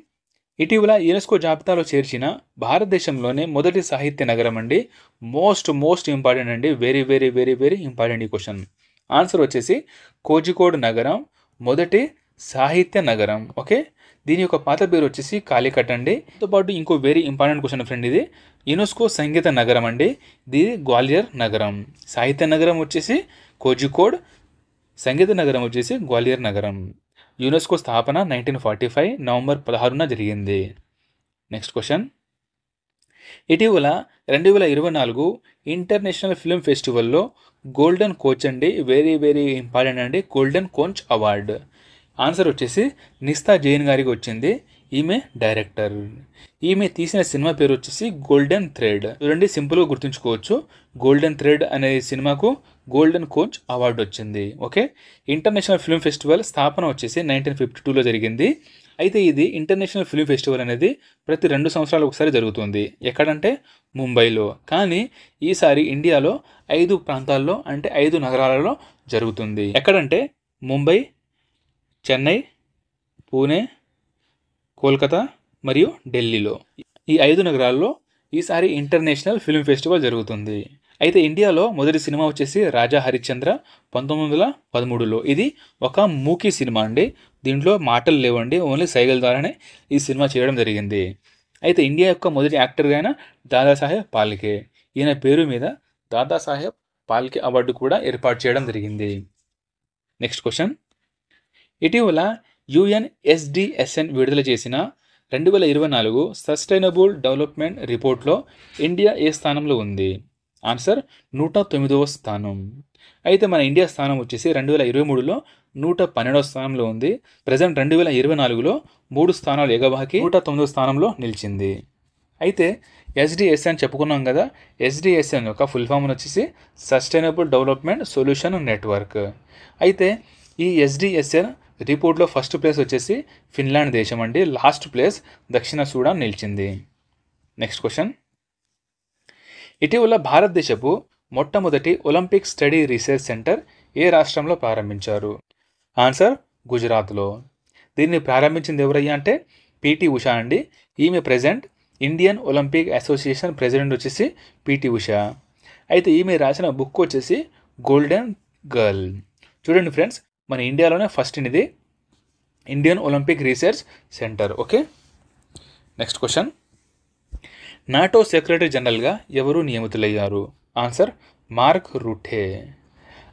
ఇటీవల యునెస్కో జాబితాలో చేర్చిన భారతదేశంలోనే మొదటి సాహిత్య నగరం అండి. మోస్ట్ ఇంపార్టెంట్ అండి. Very very very very important ఈ క్వశ్చన్. ఆన్సర్ వచ్చేసి కోజికోడ్ నగరం మొదటి సాహిత్య నగరం. ఓకే, దీని యొక్క పాత పేరు వచ్చేసి కాలికట్ అండి. దీంతో పాటు ఇంకో వెరీ ఇంపార్టెంట్ క్వశ్చన్ ఫ్రెండ్, ఇది యునెస్కో సంగీత నగరం అండి. ఇది గ్వాలియర్ నగరం. సాహిత్య నగరం వచ్చేసి కోజికోడ్, సంగీత నగరం వచ్చేసి గ్వాలియర్ నగరం. యునెస్కో స్థాపన 1945 నవంబర్ 16న జరిగింది. నెక్స్ట్ క్వశ్చన్, ఇటీవల 2024 ఇంటర్నేషనల్ ఫిల్మ్ ఫెస్టివల్లో గోల్డెన్ కోచ్ అండి, వెరీ వెరీ ఇంపార్టెంట్ అండి, గోల్డెన్ కోచ్ అవార్డు. ఆన్సర్ వచ్చేసి నిస్తా జైన్ గారికి వచ్చింది. ఈమె డైరెక్టర్. ఈమె తీసిన సినిమా పేరు వచ్చేసి గోల్డెన్ థ్రెడ్. చూడండి, సింపుల్గా గుర్తుంచుకోవచ్చు. గోల్డెన్ థ్రెడ్ అనే సినిమాకు గోల్డెన్ కోచ్ అవార్డు వచ్చింది. ఓకే, ఇంటర్నేషనల్ ఫిల్మ్ ఫెస్టివల్ స్థాపన వచ్చేసి 1952లో జరిగింది. అయితే ఇది ఇంటర్నేషనల్ ఫిల్మ్ ఫెస్టివల్ అనేది ప్రతి 2 సంవత్సరాలకు ఒకసారి జరుగుతుంది. ఎక్కడంటే ముంబైలో. కానీ ఈసారి ఇండియాలో 5 ప్రాంతాల్లో అంటే 5 నగరాలలో జరుగుతుంది. ఎక్కడంటే ముంబై, చెన్నై, పూణే, కోల్కతా మరియు ఢిల్లీలో. ఈ 5 నగరాల్లో ఈసారి ఇంటర్నేషనల్ ఫిల్మ్ ఫెస్టివల్ జరుగుతుంది. అయితే ఇండియాలో మొదటి సినిమా వచ్చేసి రాజా హరిశ్చంద్ర 1913లో. ఇది ఒక మూకీ సినిమా అండి. దీంట్లో మాటలు లేవండి, ఓన్లీ సైగల ద్వారానే ఈ సినిమా చేయడం జరిగింది. అయితే ఇండియా యొక్క మొదటి యాక్టర్గా అయిన దాదాసాహెబ్ ఫాల్కే, ఈయన పేరు మీద దాదాసాహెబ్ ఫాల్కే అవార్డు కూడా ఏర్పాటు చేయడం జరిగింది. నెక్స్ట్ క్వశ్చన్, ఇటీవల UNSDSN విడుదల చేసిన 2024 సస్టైనబుల్ డెవలప్మెంట్ రిపోర్ట్లో ఇండియా ఏ స్థానంలో ఉంది? ఆన్సర్ 109వ స్థానం. అయితే మన ఇండియా స్థానం వచ్చేసి 2023లో 112వ స్థానంలో ఉంది. ప్రజెంట్ 2024లో 3 స్థానాలు ఎగబాకి 109వ స్థానంలో నిలిచింది. అయితే SDSN చెప్పుకున్నాం కదా, SDSN యొక్క ఫుల్ ఫామ్ వచ్చేసి సస్టైనబుల్ డెవలప్మెంట్ సొల్యూషన్ నెట్వర్క్. అయితే ఈ SDSN రిపోర్ట్లో ఫస్ట్ ప్లేస్ వచ్చేసి ఫిన్లాండ్ దేశం అండి. లాస్ట్ ప్లేస్ దక్షిణ సూడాన్ నిలిచింది. నెక్స్ట్ క్వశ్చన్, ఇటీవల భారతదేశపు మొట్టమొదటి ఒలింపిక్ స్టడీ రీసెర్చ్ సెంటర్ ఏ రాష్ట్రంలో ప్రారంభించారు? ఆన్సర్ గుజరాత్లో. దీన్ని ప్రారంభించింది ఎవరయ్యా అంటే PT ఉషా అండి. ఈమె present Indian Olympic association president వచ్చేసి PT ఉషా. అయితే ఈమె రాసిన బుక్ వచ్చేసి గోల్డెన్ గర్ల్. చూడండి ఫ్రెండ్స్, మన ఇండియాలోనే ఫస్ట్ ఇది Indian Olympic research centre. Okay, next question, NATO secretary జనరల్గా ఎవరు నియమితులయ్యారు? ఆన్సర్ మార్క్ రూటే.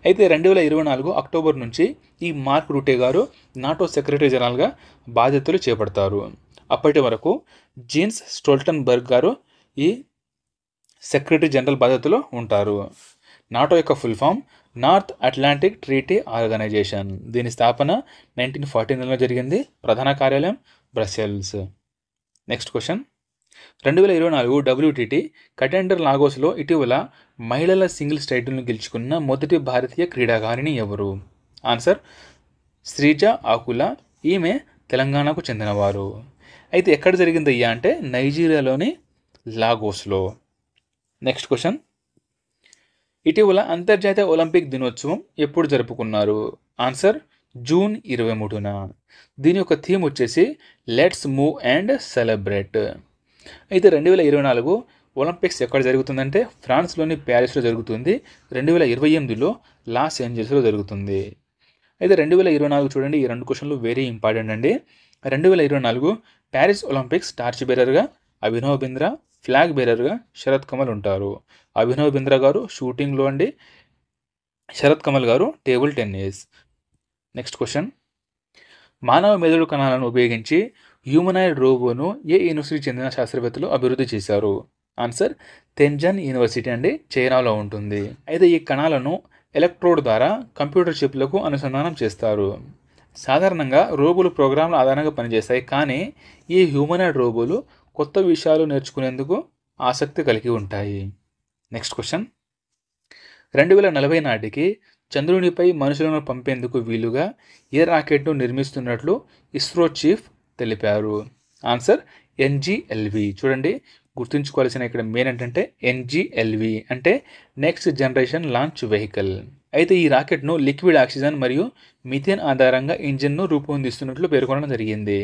అయితే 2024 అక్టోబర్ నుంచి ఈ మార్క్ రూటే గారు నాటో సెక్రటరీ జనరల్గా బాధ్యతలు చేపడతారు. అప్పటి వరకు జీన్స్ స్టోల్టన్బర్గ్ గారు ఈ సెక్రటరీ జనరల్ బాధ్యతలో ఉంటారు. నాటో యొక్క full form north Atlantic treaty organization. దీని స్థాపన 1949లో జరిగింది. ప్రధాన కార్యాలయం Brussels. Next question, 2024 WTT contender లాగోస్లో ఇటీవల మహిళల సింగిల్స్ టైటిల్ను గెలుచుకున్న మొదటి భారతీయ క్రీడాకారిణి ఎవరు? ఆన్సర్ శ్రీజ ఆకుల. ఈమె తెలంగాణకు చెందినవారు. అయితే ఎక్కడ జరిగింది అయ్యా అంటే నైజీరియాలోని లాగోస్లో. నెక్స్ట్ క్వశ్చన్, ఇటీవల అంతర్జాతీయ ఒలింపిక్ దినోత్సవం ఎప్పుడు జరుపుకున్నారు? ఆన్సర్ జూన్ 23న. దీని యొక్క థీమ్ వచ్చేసి లెట్స్ మూవ్ అండ్ సెలబ్రేట్. అయితే 2024 ఒలింపిక్స్ ఎక్కడ జరుగుతుందంటే ఫ్రాన్స్లోని ప్యారిస్లో జరుగుతుంది. 2028లో లాస్ ఏంజల్స్లో జరుగుతుంది. అయితే 2024 చూడండి, ఈ 2 క్వశ్చన్లు వెరీ ఇంపార్టెంట్ అండి. 2024 ప్యారిస్ ఒలింపిక్స్ టార్చ్ బేరర్గా అభినవ్ బింద్రా, ఫ్లాగ్ బేరర్గా శరత్ కమల్ ఉంటారు. అభినవ్ బింద్రా గారు షూటింగ్లో అండి, శరత్ కమల్ గారు టేబుల్ టెన్నిస్. నెక్స్ట్ క్వశ్చన్, మానవ మెదడు కణాలను ఉపయోగించి హ్యూమనాయిడ్ రోబోను ఏ యూనివర్సిటీకి చెందిన శాస్త్రవేత్తలు అభివృద్ధి చేశారు? ఆన్సర్ తెంజన్ యూనివర్సిటీ అండి, చైనాలో ఉంటుంది. అయితే ఈ కణాలను ఎలక్ట్రోడ్ ద్వారా కంప్యూటర్ చిప్లకు అనుసంధానం చేస్తారు. సాధారణంగా రోబోలు ప్రోగ్రాంల ఆధారంగా పనిచేస్తాయి, కానీ ఈ హ్యూమనాయిడ్ రోబోలు కొత్త విషయాలు నేర్చుకునేందుకు ఆసక్తి కలిగి ఉంటాయి. నెక్స్ట్ క్వశ్చన్, 2040 నాటికి చంద్రునిపై మనుషులను పంపేందుకు వీలుగా ఏ రాకెట్ను నిర్మిస్తున్నట్లు ఇస్రో చీఫ్ తెలిపారు? Answer NGLV. చూడండి, గుర్తుంచుకోవాల్సిన ఇక్కడ మెయిన్ ఏంటంటే NGLV అంటే నెక్స్ట్ జనరేషన్ లాంచ్ వెహికల్. అయితే ఈ రాకెట్ను లిక్విడ్ ఆక్సిజన్ మరియు మిథేన్ ఆధారంగా ఇంజిన్ను రూపొందిస్తున్నట్లు పేర్కొనడం జరిగింది.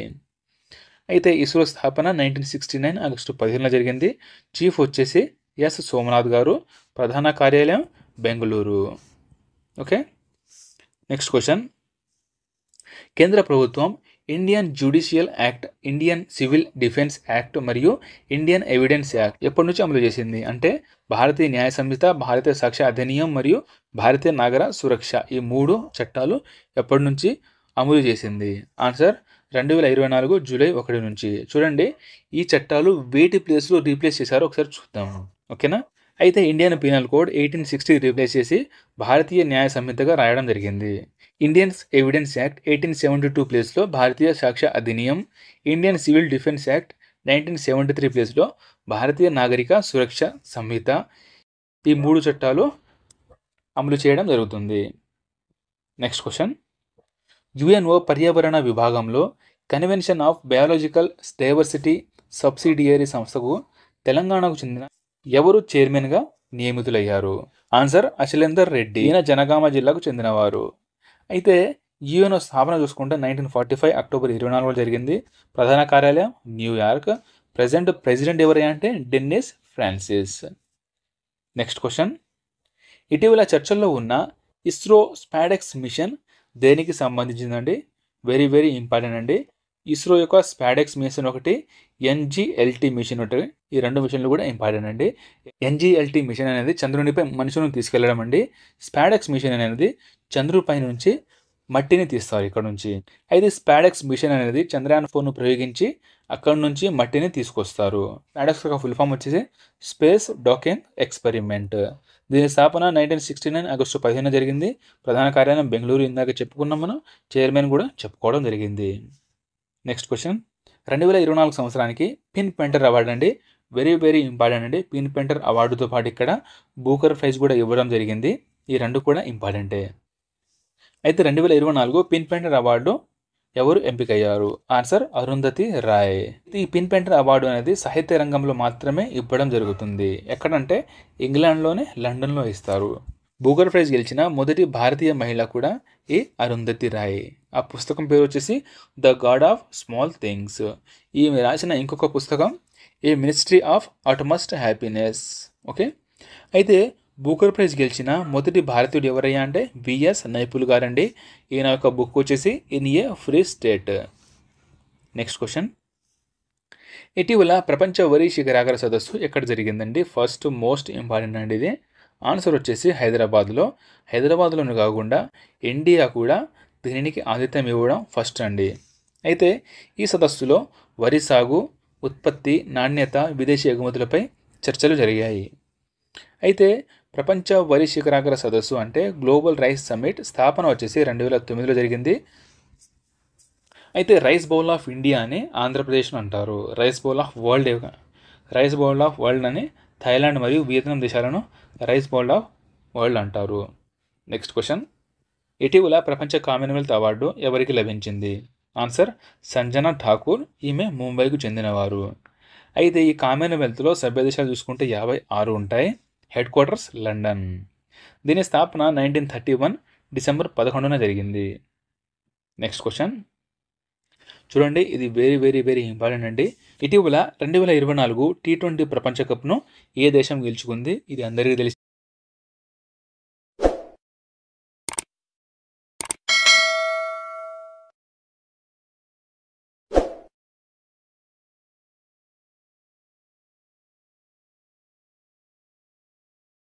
అయితే ఇస్రో స్థాపన 1969 ఆగస్టు 15న జరిగింది. చీఫ్ వచ్చేసి S సోమనాథ్ గారు. ప్రధాన కార్యాలయం బెంగళూరు. ఓకే, నెక్స్ట్ క్వశ్చన్, కేంద్ర ప్రభుత్వం Indian judicial act, Indian civil defence act మరియు ఇండియన్ ఎవిడెన్స్ యాక్ట్ ఎప్పటి నుంచి అమలు చేసింది అంటే భారతీయ న్యాయ సంహిత, భారతీయ సాక్ష్య అధినియం మరియు భారతీయ నగర సురక్ష ఈ 3 చట్టాలు ఎప్పటి నుంచి అమలు చేసింది? ఆన్సర్ 2024 జూలై 1 నుంచి. చూడండి, ఈ చట్టాలు వేటి ప్లేస్లో రీప్లేస్ చేశారో ఒకసారి చూద్దాం. ఓకేనా? అయితే ఇండియన్ పీనల్ కోడ్ 1860 రీప్లేస్ చేసి భారతీయ న్యాయ సంహితగా రాయడం జరిగింది. ఇండియన్ ఎవిడెన్స్ యాక్ట్ 1872 ప్లేస్లో Bharatiya Sakshya Adhiniyam, Indian civil defence act 1973 ప్లేస్లో భారతీయ నాగరిక సురక్ష సంహిత ఈ 3 చట్టాలు అమలు చేయడం జరుగుతుంది. నెక్స్ట్ క్వశ్చన్, యుఎన్ఓ పర్యావరణ విభాగంలో convention of biological diversity subsidiary సంస్థకు తెలంగాణకు చెందిన ఎవరు చైర్మన్గా నియమితులయ్యారు? ఆన్సర్ అశలేందర్ రెడ్డి. ఈయన జనగామ జిల్లాకు చెందినవారు. అయితే యుఎన్ఓ స్థాపన చూసుకుంటే 1945 అక్టోబర్ 24 జరిగింది. ప్రధాన కార్యాలయం న్యూయార్క్. ప్రెసిడెంట్ ఎవరు అంటే డెన్నిస్ ఫ్రాన్సిస్. నెక్స్ట్ క్వశ్చన్, ఇటీవల చర్చల్లో ఉన్న ఇస్రో స్పాడెక్స్ మిషన్ దేనికి సంబంధించిందండి? వెరీ వెరీ ఇంపార్టెంట్ అండి. ఇస్రో యొక్క స్పాడెక్స్ మిషన్ ఒకటి, ఎన్జిఎల్టీ మిషన్ ఒకటి. ఈ 2 మిషన్లు కూడా ఇంపార్టెంట్ అండి. ఎన్జిఎల్టీ మిషన్ అనేది చంద్రునిపై మనుషులను తీసుకెళ్లడం అండి. స్పాడెక్స్ మిషన్ అనేది చంద్రుపై నుంచి మట్టిని తీస్తారు ఇక్కడ నుంచి. అయితే స్పాడెక్స్ మిషన్ అనేది చంద్రయాన్ 4ను ప్రయోగించి అక్కడ నుంచి మట్టిని తీసుకొస్తారు. స్పాడెక్స్ యొక్క ఫుల్ ఫామ్ వచ్చేసి స్పేస్ డాకింగ్ ఎక్స్పెరిమెంట్. దీని స్థాపన 1969 ఆగస్టు 15 జరిగింది. ప్రధాన కార్యాలయం బెంగళూరు. ఇందాక చెప్పుకున్నాం మనం. చైర్మన్ కూడా చెప్పుకోవడం జరిగింది. నెక్స్ట్ క్వశ్చన్, 2024 సంవత్సరానికి పిన్ పెయింటర్ అవార్డు అండి. వెరీ వెరీ ఇంపార్టెంట్ అండి. పిన్ పెయింటర్ అవార్డుతో పాటు ఇక్కడ బూకర్ ప్రైజ్ కూడా ఇవ్వడం జరిగింది. ఈ 2 కూడా ఇంపార్టెంటే. అయితే 2024 పిన్ పెయింటర్ అవార్డు ఎవరు ఎంపికయ్యారు? ఆన్సర్ అరుంధతి రాయ్. ఈ పిన్ పెయింటర్ అవార్డు అనేది సాహిత్య రంగంలో మాత్రమే ఇవ్వడం జరుగుతుంది. ఎక్కడంటే ఇంగ్లాండ్లోనే, లండన్లో ఇస్తారు. బూకర్ ప్రైజ్ గెలిచిన మొదటి భారతీయ మహిళ కూడా ఈ అరుంధతి రాయ్. ఆ పుస్తకం పేరు వచ్చేసి the God of small things. ఈమె రాసిన ఇంకొక పుస్తకం ఏ మినిస్ట్రీ ఆఫ్ అటమస్ట్ హ్యాపీనెస్. ఓకే. అయితే బూకర్ ప్రైజ్ గెలిచిన మొదటి భారతీయుడు ఎవరయ్యా అంటే విఎస్ నైపుల్ గారండి. ఈయన యొక్క బుక్ వచ్చేసి in a free state. Next question, ఇటీవల ప్రపంచ వరి శిఖరాగ్ర సదస్సు ఎక్కడ జరిగిందండి? ఫస్ట్ మోస్ట్ ఇంపార్టెంట్ అండి ఇది. ఆన్సర్ వచ్చేసి హైదరాబాద్లో. హైదరాబాద్లోనే కాకుండా ఇండియా కూడా దీనికి ఆతిథ్యం ఇవ్వడం ఫస్ట్ అండి. అయితే ఈ సదస్సులో వరి సాగు, ఉత్పత్తి, నాణ్యత, విదేశీ ఎగుమతులపై చర్చలు జరిగాయి. అయితే ప్రపంచ వరి శిఖరాగ్ర సదస్సు అంటే గ్లోబల్ రైస్ సమ్మిట్ స్థాపన వచ్చేసి 2009లో జరిగింది. అయితే రైస్ బౌల్ ఆఫ్ ఇండియా అని ఆంధ్రప్రదేశ్ను అంటారు. రైస్ బౌల్ ఆఫ్ వరల్డ్ అని థాయిలాండ్ మరియు వియత్నాం దేశాలను రైస్ బౌల్ ఆఫ్ వరల్డ్ అంటారు. నెక్స్ట్ క్వశ్చన్, ఇటీవల ప్రపంచ కామన్వెల్త్ అవార్డు ఎవరికి లభించింది? ఆన్సర్ సంజనా ఠాకూర్. ఈమె ముంబైకు చెందినవారు. అయితే ఈ కామన్వెల్త్లో సభ్య దేశాలు చూసుకుంటే 56 ఉంటాయి. Head quarters London. దీని స్థాపన 1931 డిసెంబర్ 11న జరిగింది. నెక్స్ట్ క్వశ్చన్ చూడండి, ఇది వెరీ వెరీ వెరీ ఇంపార్టెంట్ అండి. ఇటీవల 2024 T20 ప్రపంచ కప్ను ఏ దేశం గెలుచుకుంది? ఇది అందరికీ తెలిసి